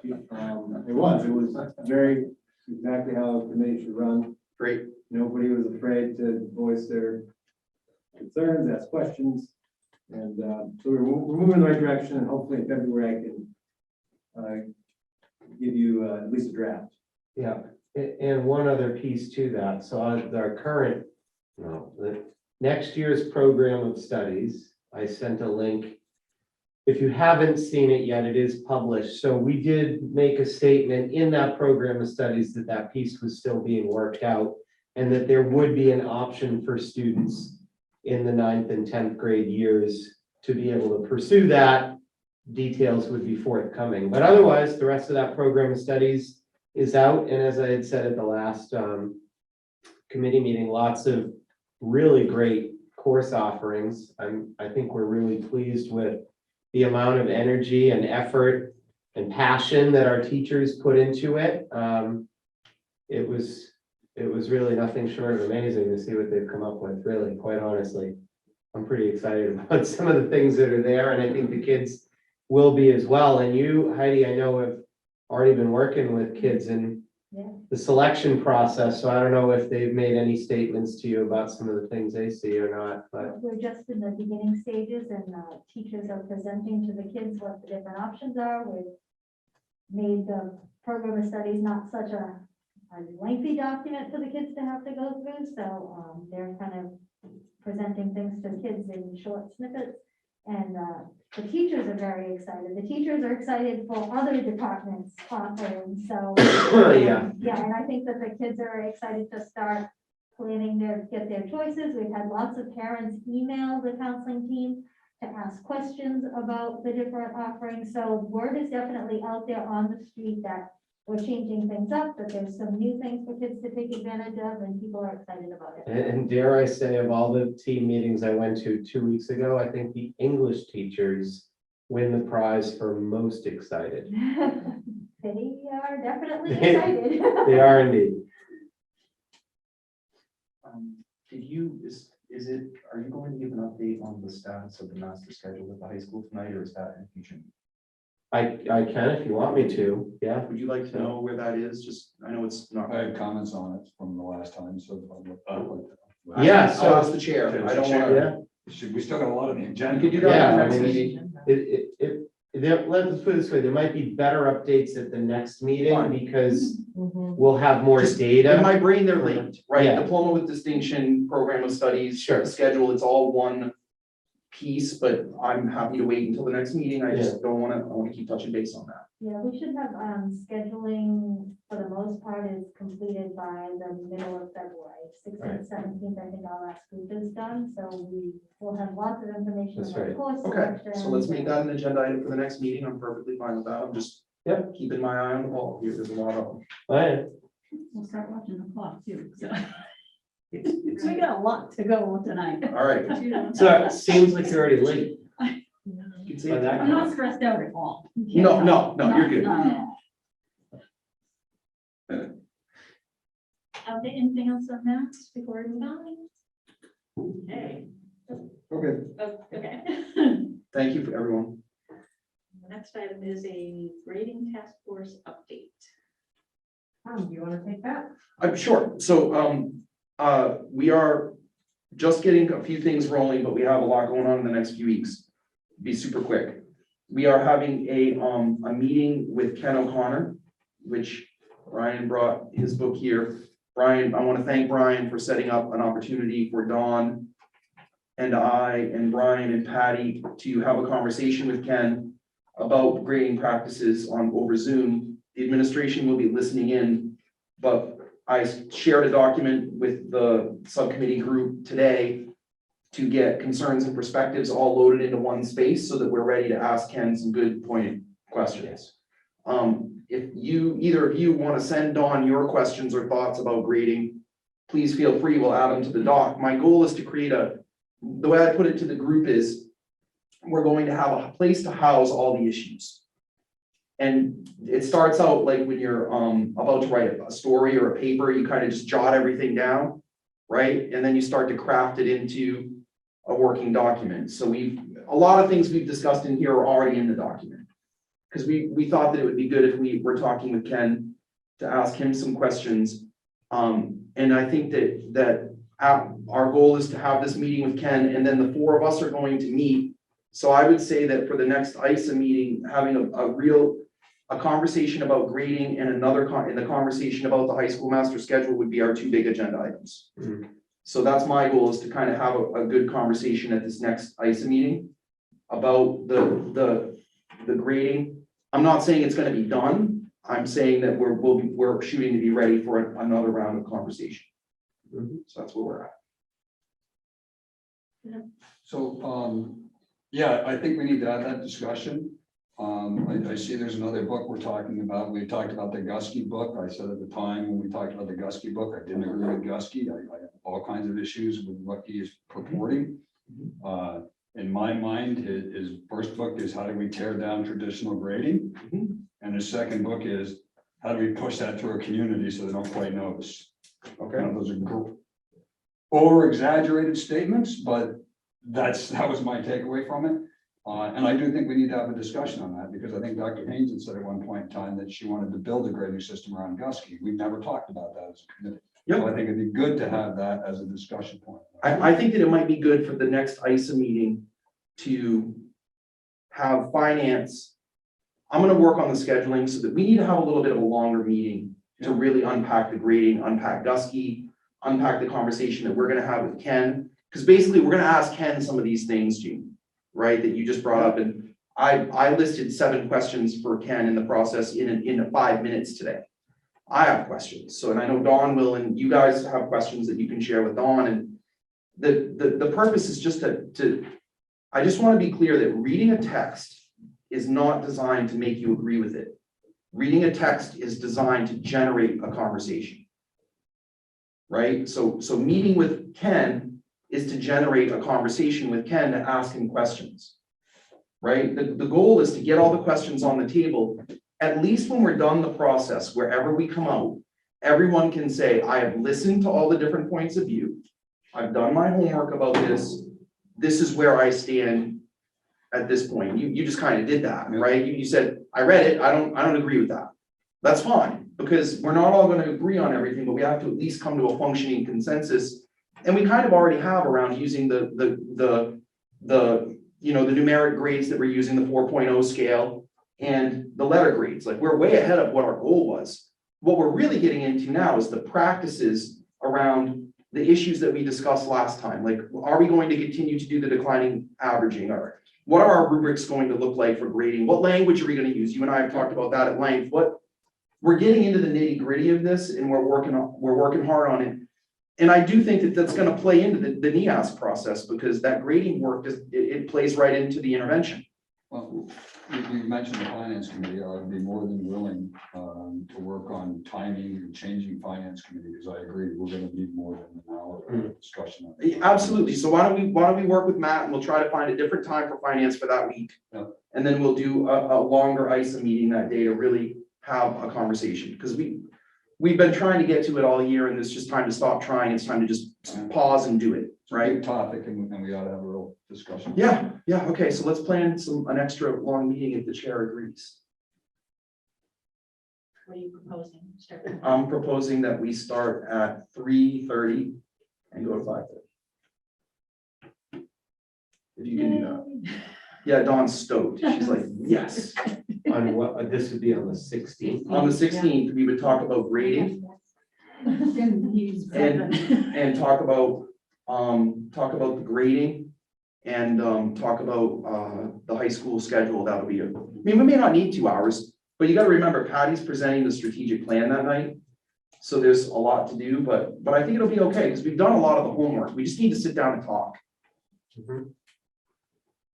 It was very exactly how a committee should run. Great. Nobody was afraid to voice their concerns, ask questions. And so we're moving in the right direction, and hopefully in February I can give you at least a draft. Yeah, and one other piece to that. So on our current, the next year's program of studies, I sent a link. If you haven't seen it yet, it is published. So we did make a statement in that program of studies that that piece was still being worked out, and that there would be an option for students in the 9th and 10th grade years to be able to pursue that. Details would be forthcoming, but otherwise the rest of that program of studies is out. And as I had said at the last committee meeting, lots of really great course offerings. I think we're really pleased with the amount of energy and effort and passion that our teachers put into it. It was really nothing short of amazing to see what they've come up with, really, quite honestly. I'm pretty excited about some of the things that are there, and I think the kids will be as well. And you, Heidi, I know have already been working with kids in the selection process, so I don't know if they've made any statements to you about some of the things they see or not, but. We're just in the beginning stages and teachers are presenting to the kids what the different options are. We've made the program of studies not such a lengthy document for the kids to have to go through. So they're kind of presenting things to kids in short snippets. And the teachers are very excited. The teachers are excited for other departments offering. So Yeah. yeah, and I think that the kids are excited to start planning get their choices. We've had lots of parents email the counseling team to ask questions about the different offerings. So word is definitely out there on the street that we're changing things up, that there's some new things for kids to take advantage of, and people are excited about it. And dare I say, of all the team meetings I went to 2 weeks ago, I think the English teachers win the prize for most excited. They are definitely excited. They are indeed. Did you, is it, are you going to give an update on the status of the master schedule at the high school tonight, or is that in future? I can if you want me to, yeah. Would you like to know where that is? Just, I know it's not. I had comments on it from the last time, so. Yeah, I'll ask the chair. I don't want to. Yeah, We still got a lot of the agenda. You could do that Yeah, at the I next mean, meeting. let's put it this way, there might be better updates at the next meeting Fine. because Mhm. we'll have more Just In data. my brain, they're linked, right? Yeah. Diploma with distinction, program of studies, Sure. schedule, it's all one piece, but I'm happy to wait until the next meeting. I just don't want to, I want to keep touching base on that. Yeah, we should have scheduling for the most part is completed by the middle of February, 16th, Right. 17th. I think our last group is done, so we will have lots of information That's about right. course Okay, selection. so let's make that an agenda item for the next meeting. I'm perfectly fine with that. I'm just Yep. keeping my eye on the ball here. There's a lot of them. Right. We'll start watching the clock too, so. We got a lot to go tonight. All right. So it seems like you're already late. You can say By it. that I'm not stressed out at all. No, you're good. Not at all. Anything else on that before we move on? Okay. Okay, Okay. Thank you for everyone. The next item is a grading task force update. Do you want to take that? I'm sure. So, we are just getting a few things rolling, but we have a lot going on in the next few weeks. Be super quick. We are having a meeting with Ken O'Connor, which Brian brought his book here. Brian, I want to thank Brian for setting up an opportunity for Dawn and I and Brian and Patty to have a conversation with Ken about grading practices over Zoom. The administration will be listening in, but I shared a document with the subcommittee group today to get concerns and perspectives all loaded into one space so that we're ready to ask Ken some good pointed questions. If either of you want to send Dawn your questions or thoughts about grading, please feel free, we'll add them to the doc. My goal is to create the way I put it to the group is, we're going to have a place to house all the issues. And it starts out like when you're about to write a story or a paper, you kind of just jot everything down, right? And then you start to craft it into a working document. So a lot of things we've discussed in here are already in the document. Because we thought that it would be good if we were talking with Ken to ask him some questions. And I think that our goal is to have this meeting with Ken, and then the four of us are going to meet. So I would say that for the next EISA meeting, having a conversation about grading and the conversation about the high school master schedule would be our two big agenda items. Mhm. So that's my goal, is to kind of have a good conversation at this next EISA meeting about the grading. I'm not saying it's going to be done. I'm saying that we're shooting to be ready for another round of conversation. Mhm. So that's where we're at. So, yeah, I think we need to have that discussion. I see there's another book we're talking about. We talked about the Gusky book. I said at the time when we talked about the Gusky book, I didn't agree with Gusky. I have all kinds of issues with what he is purporting. In my mind, his first book is how do we tear down traditional grading? And his second book is how do we push that through a community so they don't quite notice? Okay. Now, those are over exaggerated statements, but that was my takeaway from it. And I do think we need to have a discussion on that because I think Dr. Haynes had said at one point in time that she wanted to build a grading system around Gusky. We've never talked about that as a committee. Yep. So I think it'd be good to have that as a discussion point. I think that it might be good for the next EISA meeting to have finance. I'm gonna work on the scheduling so that we need to have a little bit of a longer meeting to really unpack the grading, unpack Gusky, unpack the conversation that we're gonna have with Ken. Because basically, we're gonna ask Ken some of these things, Gene, right, that you just brought up. And I listed 7 questions for Ken in the process in 5 minutes today. I have questions. So, and I know Dawn will, and you guys have questions that you can share with Dawn. And the purpose is just I just want to be clear that reading a text is not designed to make you agree with it. Reading a text is designed to generate a conversation. Right? So meeting with Ken is to generate a conversation with Ken to ask him questions. Right? The goal is to get all the questions on the table. At least when we're done the process, wherever we come out, everyone can say, I have listened to all the different points of view. I've done my homework about this. This is where I stand at this point. You just kind of did that, right? You said, I read it. I don't agree with that. That's fine, because we're not all going to agree on everything, but we have to at least come to a functioning consensus. And we kind of already have around using the numeric grades that we're using, the 4.0 scale and the letter grades. Like, we're way ahead of what our goal was. What we're really getting into now is the practices around the issues that we discussed last time. Like, are we going to continue to do the declining averaging? Or what are our rubrics going to look like for grading? What language are we going to use? You and I have talked about that at length. We're getting into the nitty gritty of this, and we're working hard on it. And I do think that that's going to play into the NEAS process, because that grading work it plays right into the intervention. Well, you mentioned the finance committee. I would be more than willing to work on timing and changing finance committee, because I agree we're going to need more than an hour of discussion on it. Absolutely. So why don't we work with Matt, and we'll try to find a different time for finance for that week. Yep. And then we'll do a longer EISA meeting that day to really have a conversation, because we've been trying to get to it all year, and it's just time to stop trying. It's time to just pause and do it, right? Big topic, and we ought to have a real discussion. Yeah. Okay, so let's plan an extra long meeting if the chair agrees. What are you proposing? Start. I'm proposing that we start at 3:30 and go to 5:30. If you can do that. Yeah, Dawn's stoked. She's like, yes. On what, this would be on the 16th. On the 16th, we would talk about grading and talk about the grading and talk about the high school schedule. That would be we may not need 2 hours, but you got to remember Patty's presenting the strategic plan that night. So there's a lot to do, but I think it'll be okay, because we've done a lot of the homework. We just need to sit down and talk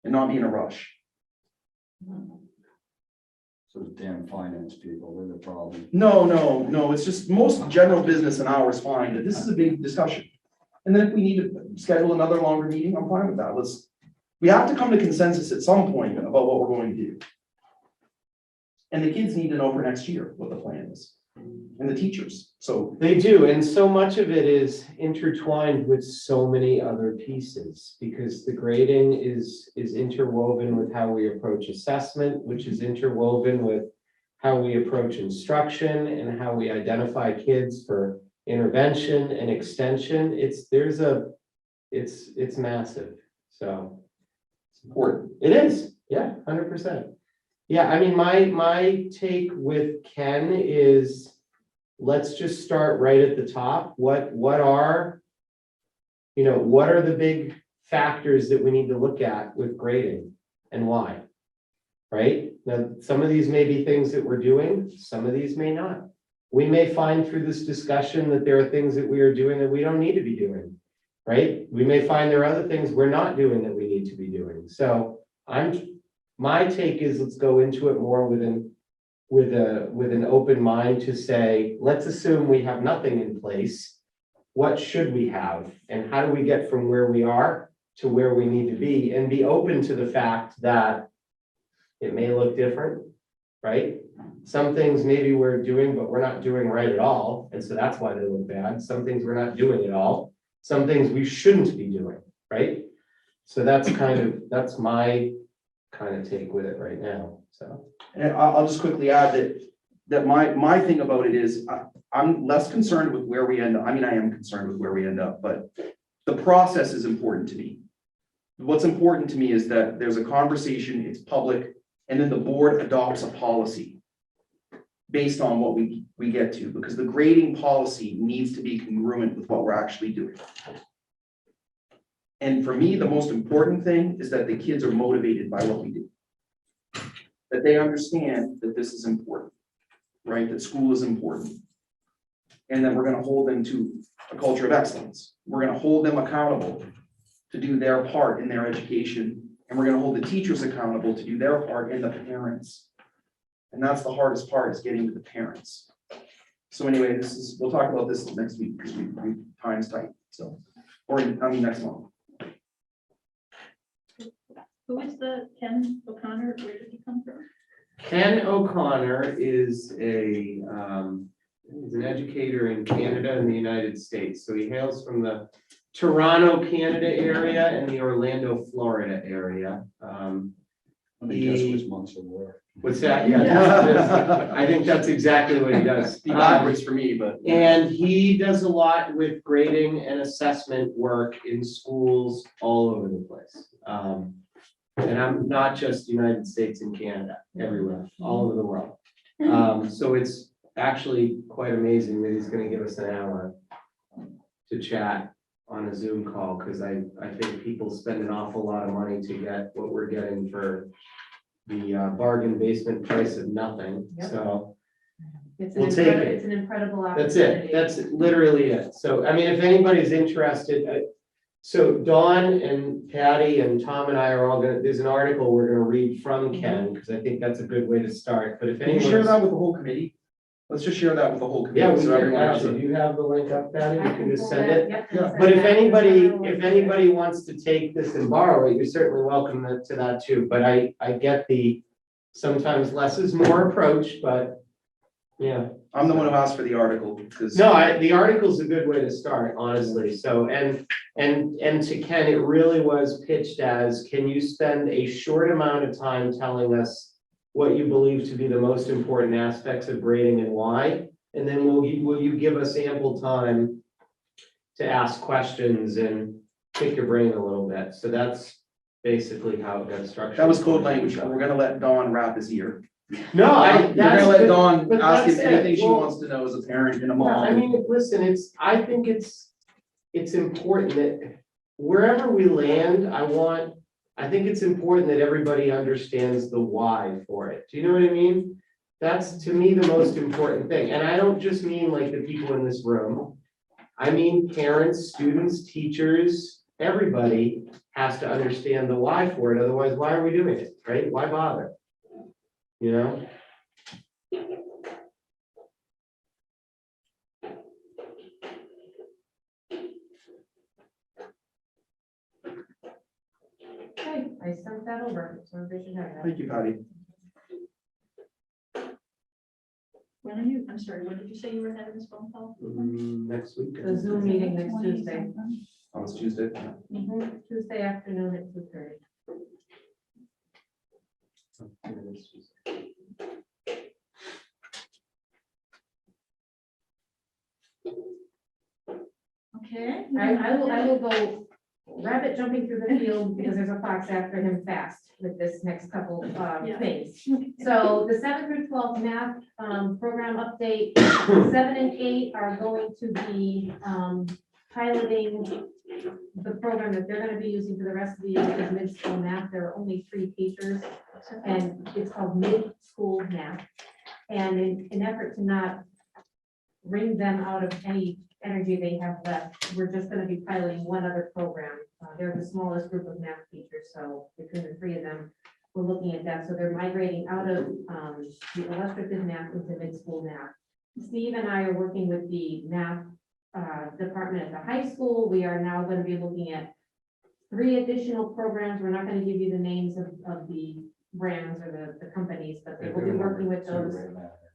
and not be in a rush. So the damn finance people, they're the problem. No, it's just most general business an hour is fine, but this is a big discussion. And then if we need to schedule another longer meeting, I'm fine with that. We have to come to consensus at some point about what we're going to do. And the kids need to know for next year what the plan is, and the teachers, so. They do, and so much of it is intertwined with so many other pieces, because the grading is interwoven with how we approach assessment, which is interwoven with how we approach instruction and how we identify kids for intervention and extension. It's massive, so. It's important. It is, yeah, 100%. Yeah, I mean, my take with Ken is, let's just start right at the top. What are the big factors that we need to look at with grading, and why? Right? Now, some of these may be things that we're doing, some of these may not. We may find through this discussion that there are things that we are doing that we don't need to be doing, right? We may find there are other things we're not doing that we need to be doing. So I'm my take is let's go into it more with an open mind to say, let's assume we have nothing in place. What should we have? And how do we get from where we are to where we need to be? And be open to the fact that it may look different, right? Some things maybe we're doing, but we're not doing right at all. And so that's why they look bad. Some things we're not doing at all. Some things we shouldn't be doing, right? So that's my kind of take with it right now, so. And I'll just quickly add that my thing about it is, I'm less concerned with where we end up. I mean, I am concerned with where we end up, but the process is important to me. What's important to me is that there's a conversation, it's public, and then the board adopts a policy based on what we get to, because the grading policy needs to be congruent with what we're actually doing. And for me, the most important thing is that the kids are motivated by what we do. That they understand that this is important, right? That school is important. And then we're gonna hold them to a culture of excellence. We're gonna hold them accountable to do their part in their education. And we're gonna hold the teachers accountable to do their part, and the parents. And that's the hardest part, is getting to the parents. So anyway, we'll talk about this next week, because time's tight, so, next month. Who is the Ken O'Connor? Where did he come from? Ken O'Connor is he's an educator in Canada and the United States. So he hails from the Toronto, Canada area and the Orlando, Florida area. Let me guess which months are where. What's that? Yeah, I think that's exactly what he does. Be backwards for me, but. And he does a lot with grading and assessment work in schools all over the place. And I'm not just United States and Canada, everywhere, all over the world. So it's actually quite amazing that he's gonna give us an hour to chat on a Zoom call, because I think people spend an awful lot of money to get what we're getting for the bargain basement price of nothing, Yep. so. It's We'll take it. It's an incredible That's opportunity. it, that's literally it. So, I mean, if anybody's interested, so Dawn and Patty and Tom and I are all gonna, there's an article we're gonna read from Ken, because I think that's a good way to start, but if Can you share anyone's. that with the whole committee? Let's just share that with the whole committee. Yeah, we so can, everyone has actually, it. do you have the link up, Patty? I You can just pull send that- it. yep, Yeah. send But if that. anybody wants to take this and borrow it, you're certainly welcome to that too. But I get the sometimes less is more approach, but yeah. I'm the one who asked for the article, because. No, the article's a good way to start, honestly. So, and to Ken, it really was pitched as, can you spend a short amount of time telling us what you believe to be the most important aspects of grading and why? And then will you give us ample time to ask questions and pick your brain a little bit? So that's basically how it got structured. That was code language. We're gonna let Dawn wrap his ear. No, We're gonna let Dawn but ask him that's it. anything she Well, wants to know as a parent and a Yeah, I mom. mean, listen, I think it's important that wherever we land, I think it's important that everybody understands the why for it. Do you know what I mean? That's, to me, the most important thing. And I don't just mean like the people in this room. I mean, parents, students, teachers, everybody has to understand the why for it. Otherwise, why are we doing it, right? Why bother? You know? Okay, I sent that over, so everybody should have that. Thank you, Patty. When are you, I'm sorry, when did you say you were having this phone call? Next week. The Zoom meeting next Tuesday. Oh, it's Tuesday. Tuesday afternoon at 2:30. Okay. I will go rabbit jumping through the field because there's a fox after him fast with this next couple of Yeah. things. So the 7th through 12th math program update, 7 and 8 are going to be piloting the program that they're gonna be using for the rest of the year because mid-school math, there are only 3 teachers. And it's called mid-school math. And in an effort to not wring them out of any energy they have left, we're just gonna be piloting one other program. They're the smallest group of math teachers, so between the 3 of them, we're looking at that. So they're migrating out of the illustrative math into mid-school math. Steve and I are working with the math department at the high school. We are now going to be looking at 3 additional programs. We're not going to give you the names of the brands or the companies, but they will be working with those.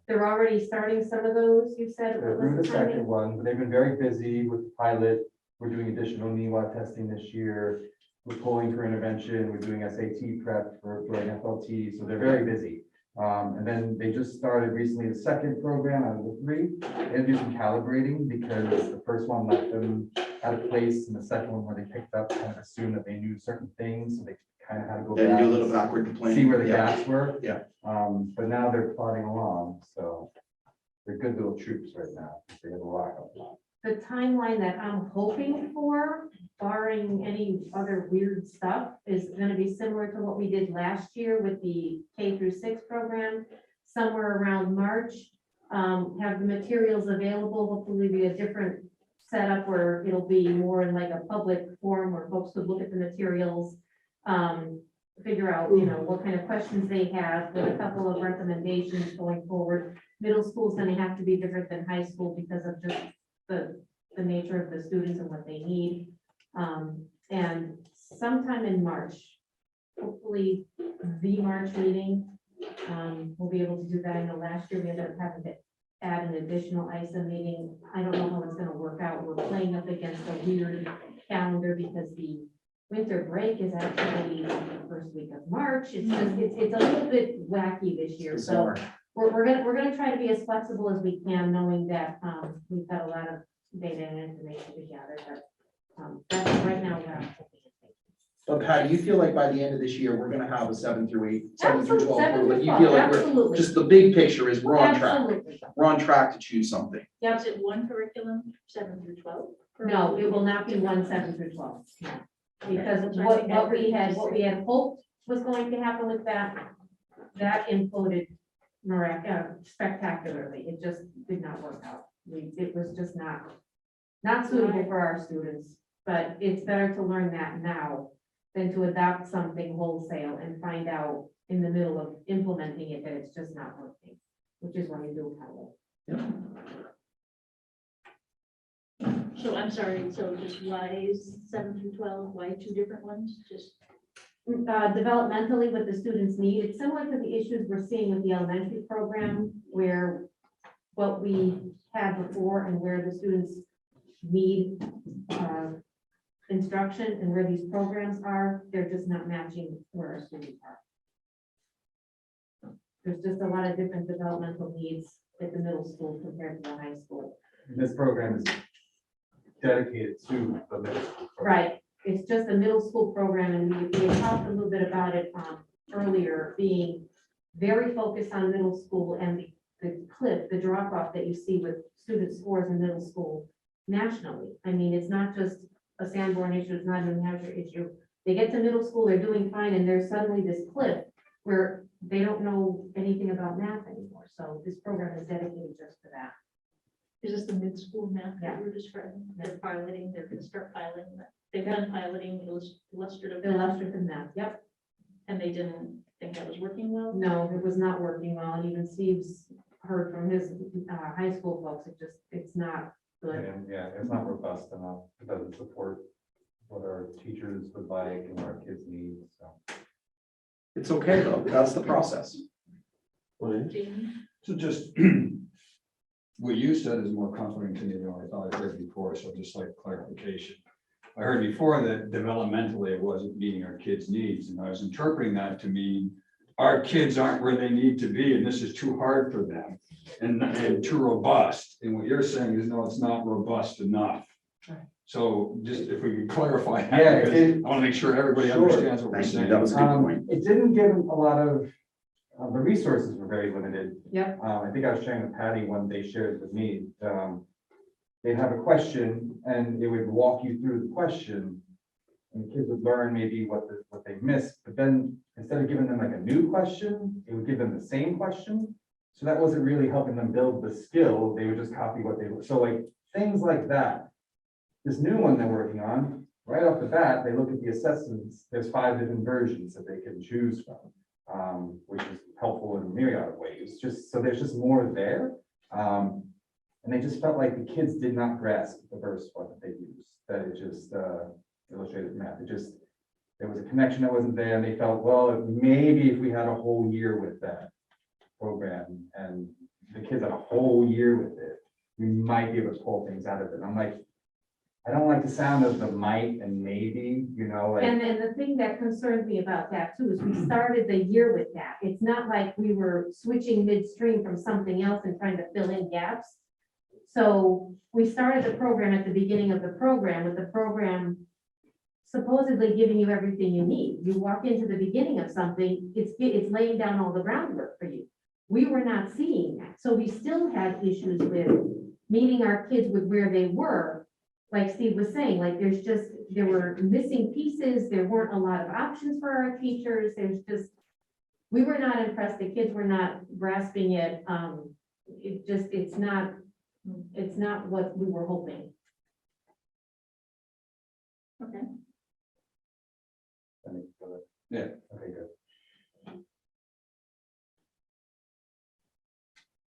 They're already starting some of those, you said. They're what through was the the timing? second one, but they've been very busy with the pilot. We're doing additional NEWA testing this year. We're pulling for intervention. We're doing SAT prep for an FLT, so they're very busy. And then they just started recently the second program out of the 3. They had to do some calibrating because the first one left them out of place, and the second one where they picked up kind of assumed that they knew certain things, so they kind of had to go Then back. do a little backward to plan. See where the Yeah. gaps were. Yeah. But now they're plodding along, so they're good little troops right now. They have a lot of them. The timeline that I'm hoping for, barring any other weird stuff, is going to be similar to what we did last year with the K-6 program, somewhere around March. Have the materials available, hopefully be a different setup where it'll be more in like a public forum where folks could look at the materials, figure out, what kind of questions they have, with a couple of recommendations going forward. Middle school is going to have to be different than high school because of just the nature of the students and what they need. And sometime in March, hopefully the March meeting, we'll be able to do that. I know last year we ended up having to add an additional EISA meeting. I don't know how it's gonna work out. We're playing up against a weird calendar because the winter break is actually the first week of March. It's just, it's a little bit wacky this year, so we're gonna try to be as flexible as we can, knowing that, we've got a lot of data and information to gather, but, that's right now what I'm hoping. But Patty, you feel like by the end of this year, we're gonna have a 7 through 8, 7 through 12 7 program? through You 12, feel like we're, absolutely. just the big picture is we're on track. Absolutely. We're on track to choose something. Is it one curriculum, 7 through 12? No, it will not be 1, 7 through 12. No. Because Okay. what we had hoped was going to happen with that imploded spectacularly. It just did not work out. It was just not suitable for our students. But it's better to learn that now than to adopt something wholesale and find out in the middle of implementing it that it's just not working, which is why you do pilot. So I'm sorry, so just why is 7 through 12, why 2 different ones? Just, Developmentally, what the students need, it's similar to the issues we're seeing with the elementary program, where what we had before and where the students need instruction and where these programs are, they're just not matching where our students are. There's just a lot of different developmental needs at the middle school compared to the high school. And this program is dedicated to the middle school. Right, it's just a middle school program, and we had talked a little bit about it earlier, being very focused on middle school and the cliff, the drop off that you see with student scores in middle school nationally. I mean, it's not just a Sanborn issue, it's not a New Hampshire issue. They get to middle school, they're doing fine, and there's suddenly this cliff where they don't know anything about math anymore. So this program is dedicated just to that. is this the mid-school math Yeah. that you were describing? They're piloting, they're gonna start piloting that. They've done piloting illustrative math, Illustrative math, yep. and they didn't think that was working well? No, it was not working well, and even Steve's heard from his high school folks, it's not good. And yeah, it's not robust enough. It doesn't support what our teachers would like and what our kids need, so. It's okay though, that's the process. Jamie? So just, what you said is more comforting to me than what I thought I heard before, so just like clarification. I heard before that developmentally it wasn't meeting our kids' needs, and I was interpreting that to mean our kids aren't where they need to be, and this is too hard for them, and too robust. And what you're saying is, no, it's not robust enough. So just if we could clarify that, Yeah, because I want to make sure everybody Sure. understands what we're Thank you, saying. that was a good point. It didn't give them a lot of, the resources were very limited. Yep. I think I was sharing with Patty when they shared with me. They'd have a question and it would walk you through the question. And the kids would learn maybe what they missed, but then instead of giving them like a new question, it would give them the same question. So that wasn't really helping them build the skill. They would just copy what they, so like things like that. This new one they're working on, right off the bat, they look at the assessments. There's 5 different versions that they can choose from. which is helpful in a myriad of ways, just, so there's just more there. And they just felt like the kids did not grasp the first one that they used, that it just, illustrated math, it just, there was a connection that wasn't there, and they felt, well, maybe if we had a whole year with that program, and the kids had a whole year with it, we might be able to pull things out of it. I'm like, I don't like the sound of the might and maybe, you know, like. And then the thing that concerns me about that too is we started the year with that. It's not like we were switching midstream from something else and trying to fill in gaps. So we started the program at the beginning of the program with the program supposedly giving you everything you need. You walk into the beginning of something, it's laying down all the groundwork for you. We were not seeing that. So we still had issues with meeting our kids with where they were. Like Steve was saying, like there were missing pieces. There weren't a lot of options for our teachers. We were not impressed. The kids were not grasping it. It's not what we were hoping. Okay. Yeah. Okay, good.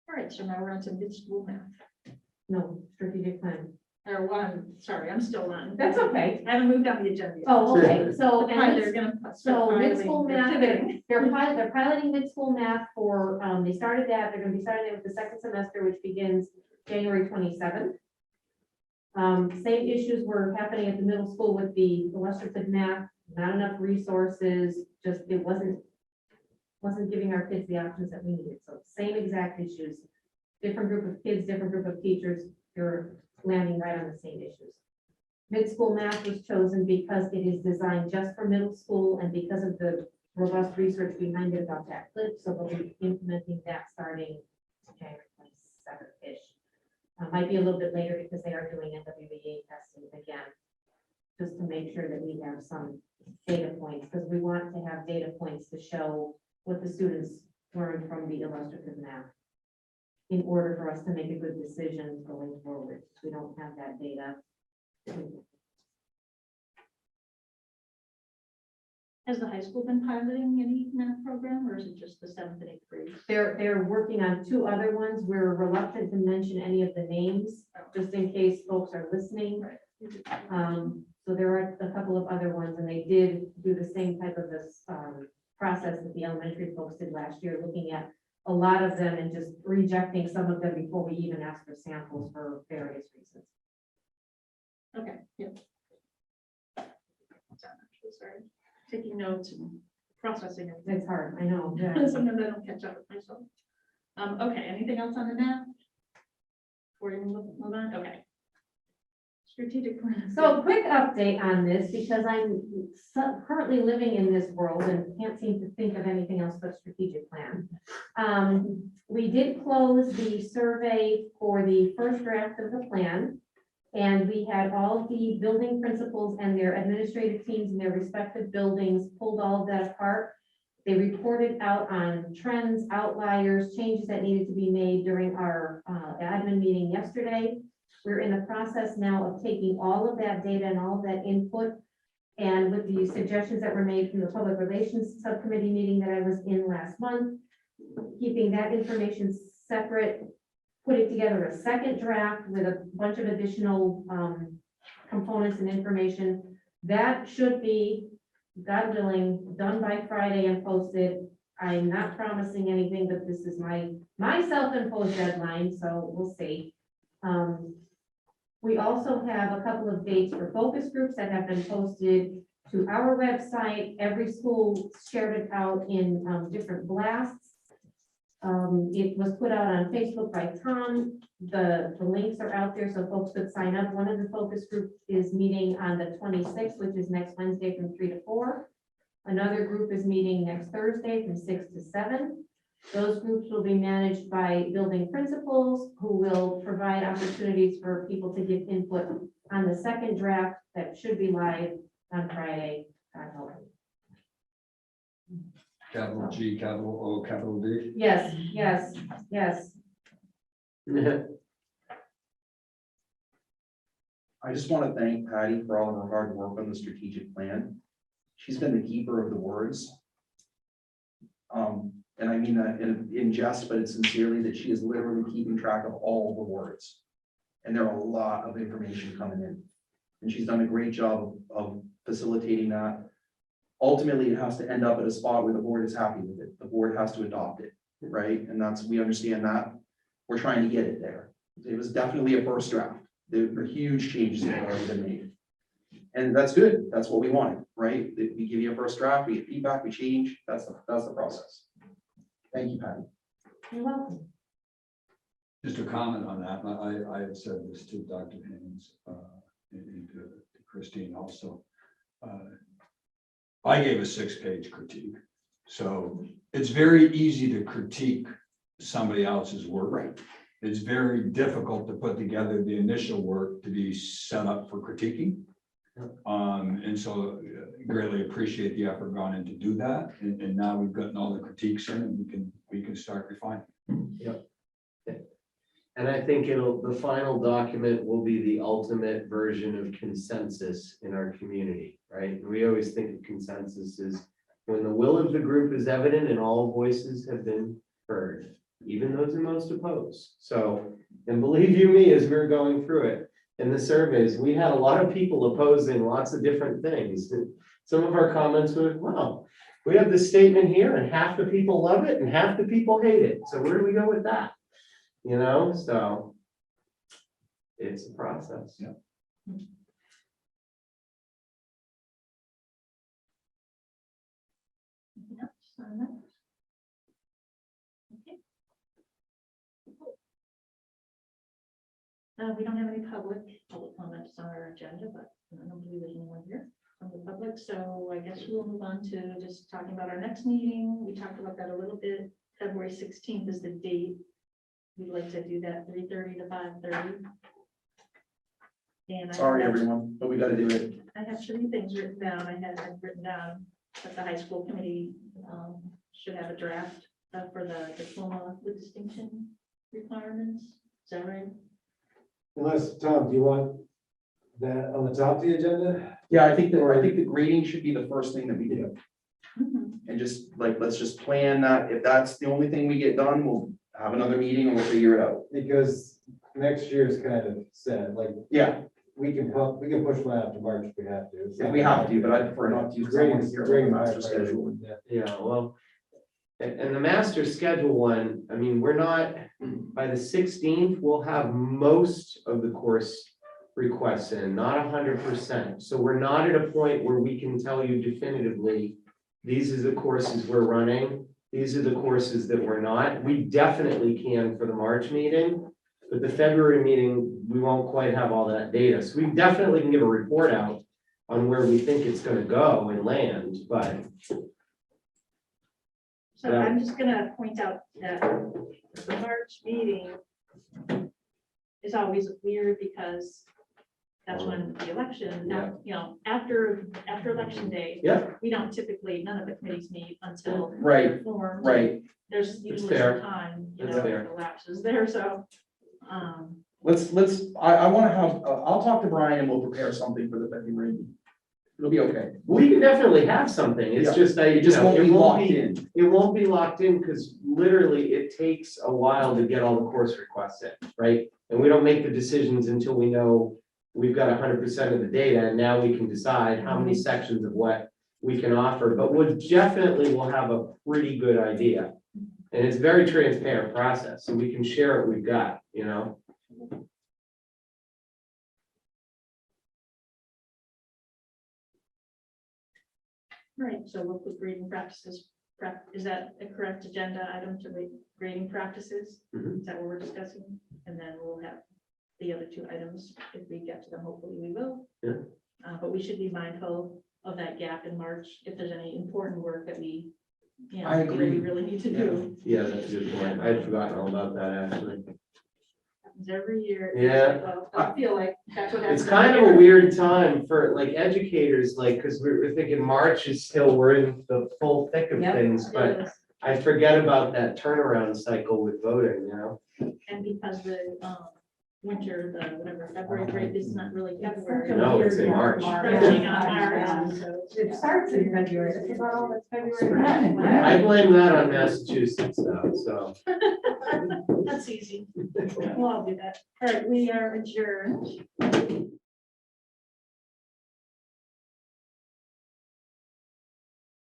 All right, so now we're on to mid-school math. No, strategic plan. Or one, sorry, I'm still on. That's okay. I haven't moved on the agenda yet. Oh, okay. So, They're gonna. so mid-school math, pivoting. they're piloting mid-school math for, they started that, they're gonna be starting it with the second semester, which begins January 27th. Same issues were happening at the middle school with the illustrative math, not enough resources, just, it wasn't giving our kids the options that we needed. So same exact issues, different group of kids, different group of teachers, you're landing right on the same issues. Mid-school math was chosen because it is designed just for middle school and because of the robust research behind it about that clip. So we'll be implementing that starting January 27th-ish. Might be a little bit later because they are doing NWEA testing again, just to make sure that we have some data points, because we want to have data points to show what the students learned from the illustrative math in order for us to make a good decision going forward. We don't have that data. Has the high school been piloting any math program, or is it just the 7th and 8th grades? They're working on 2 other ones. We're reluctant to mention any of the names, just in case folks are listening. So there are a couple of other ones, and they did do the same type of this process that the elementary folks did last year, looking at a lot of them and just rejecting some of them before we even asked for samples for various reasons. Okay, yeah. Sorry, taking notes and processing everything. It's hard, I know. Yeah. Sometimes I don't catch up with myself. Okay, anything else on the math? Before you move on, okay. Strategic plan. So quick update on this, because I'm currently living in this world and can't seem to think of anything else but strategic plan. We did close the survey for the first draft of the plan. And we had all the building principals and their administrative teams in their respective buildings, pulled all of that apart. They reported out on trends, outliers, changes that needed to be made during our admin meeting yesterday. We're in the process now of taking all of that data and all of that input, and with the suggestions that were made from the Public Relations Subcommittee meeting that I was in last month, keeping that information separate, putting together a second draft with a bunch of additional components and information. That should be, God willing, done by Friday and posted. I'm not promising anything, but this is my self-imposed deadline, so we'll see. We also have a couple of dates for focus groups that have been posted to our website. Every school shared it out in different blasts. It was put out on Facebook by Tom. The links are out there so folks could sign up. One of the focus groups is meeting on the 26th, which is next Wednesday from 3 to 4. Another group is meeting next Thursday from 6 to 7. Those groups will be managed by building principals who will provide opportunities for people to give input on the second draft that should be live on Friday. Capital G, capital O, capital D. Yes, yes, yes. I just want to thank Patty for all of her hard work on the strategic plan. She's been the keeper of the words. And I mean that in jest, but it's sincerely, that she is literally keeping track of all the wards. And there are a lot of information coming in. And she's done a great job of facilitating that. Ultimately, it has to end up at a spot where the board is happy with it. The board has to adopt it, right? And we understand that. We're trying to get it there. It was definitely a first draft. There were huge changes that have already been made. And that's good. That's what we wanted, right? That we give you a first draft, we get feedback, we change. That's the process. Thank you, Patty. You're welcome. Just a comment on that, I had said this to Dr. Haynes, and to Christine also. I gave a 6-page critique, so it's very easy to critique somebody else's work. Right. It's very difficult to put together the initial work to be set up for critiquing. And so greatly appreciate the effort gone in to do that, and now we've gotten all the critiques in, and we can start refining. And I think the final document will be the ultimate version of consensus in our community, right? We always think of consensus as when the will of the group is evident and all voices have been heard, even those who most oppose. So, and believe you me, as we were going through it, in the surveys, we had a lot of people opposing lots of different things. And some of our comments were, well, we have this statement here and half the people love it and half the people hate it. So where do we go with that? You know, so it's a process. Yeah. Anything else on that? Okay. We don't have any public comments on our agenda, but I don't believe there's anyone here from the public, so I guess we'll move on to just talking about our next meeting. We talked about that a little bit. February 16th is the date. We'd like to do that 3:30 to 5:30. And Sorry, everyone, but we got to do it. I have 3 things written down. I had written down that the high school committee should have a draft for the diploma with distinction requirements. Is that right? Unless, Tom, do you want that on the top of the agenda? Yeah, I think the grading should be the first thing that we do. Mhm. And just like, let's just plan that. If that's the only thing we get done, we'll have another meeting and we'll figure it out. Because next year's kind of set, like, Yeah, we can push one out to March if we have to. if we have to, but I prefer not to. because I want to hear about the master schedule. Yeah, well, and the master schedule one, I mean, we're not, by the 16th, we'll have most of the course requests in, not 100%. So we're not at a point where we can tell you definitively, these are the courses we're running, these are the courses that we're not. We definitely can for the March meeting, but the February meeting, we won't quite have all that data. So we definitely can give a report out on where we think it's gonna go and land, but So I'm just gonna point out that the March meeting is always weird because that's when the election, Yeah. you know, after election day. Yeah. We don't typically, none of the committees meet until. Right, they're formed. right. There's usually fair. some time, you That's know, fair. elapses there, so. I want to have, I'll talk to Brian and we'll prepare something for the February meeting. It'll be okay. we can definitely have something. It's Yeah. just that, It just won't be locked in. It won't be locked in because literally it takes a while to get all the course requests in, right? And we don't make the decisions until we know we've got 100% of the data, and now we can decide how many sections of what we can offer, but we'll definitely will have a pretty good idea. And it's a very transparent process, so we can share what we've got, you know? Right, so we'll put grading practices, is that a correct agenda item to read grading practices? Mhm. Is that what we're discussing? And then we'll have the other 2 items, if we get to them, hopefully we will. Yeah. But we should be mindful of that gap in March, if there's any important work that we, you know, I feel we agree. really need to do. Yeah, that's a good point. I'd forgotten all about that, actually. Happens every year. Yeah. Well, I feel like that's what happens. It's kind of a weird time for like educators, like, because we're thinking March is still, we're in the full thick of Yep. things, but Yes. I forget about that turnaround cycle with voting, you know? And because winter, the whatever, February break is not really That's February. such a No, it's in weird March. Approaching on Yeah. March, so it's- It starts in February, that's about all that's February. I blame that on Massachusetts though, so. That's easy. Well, I'll do that. All right, we are adjourned.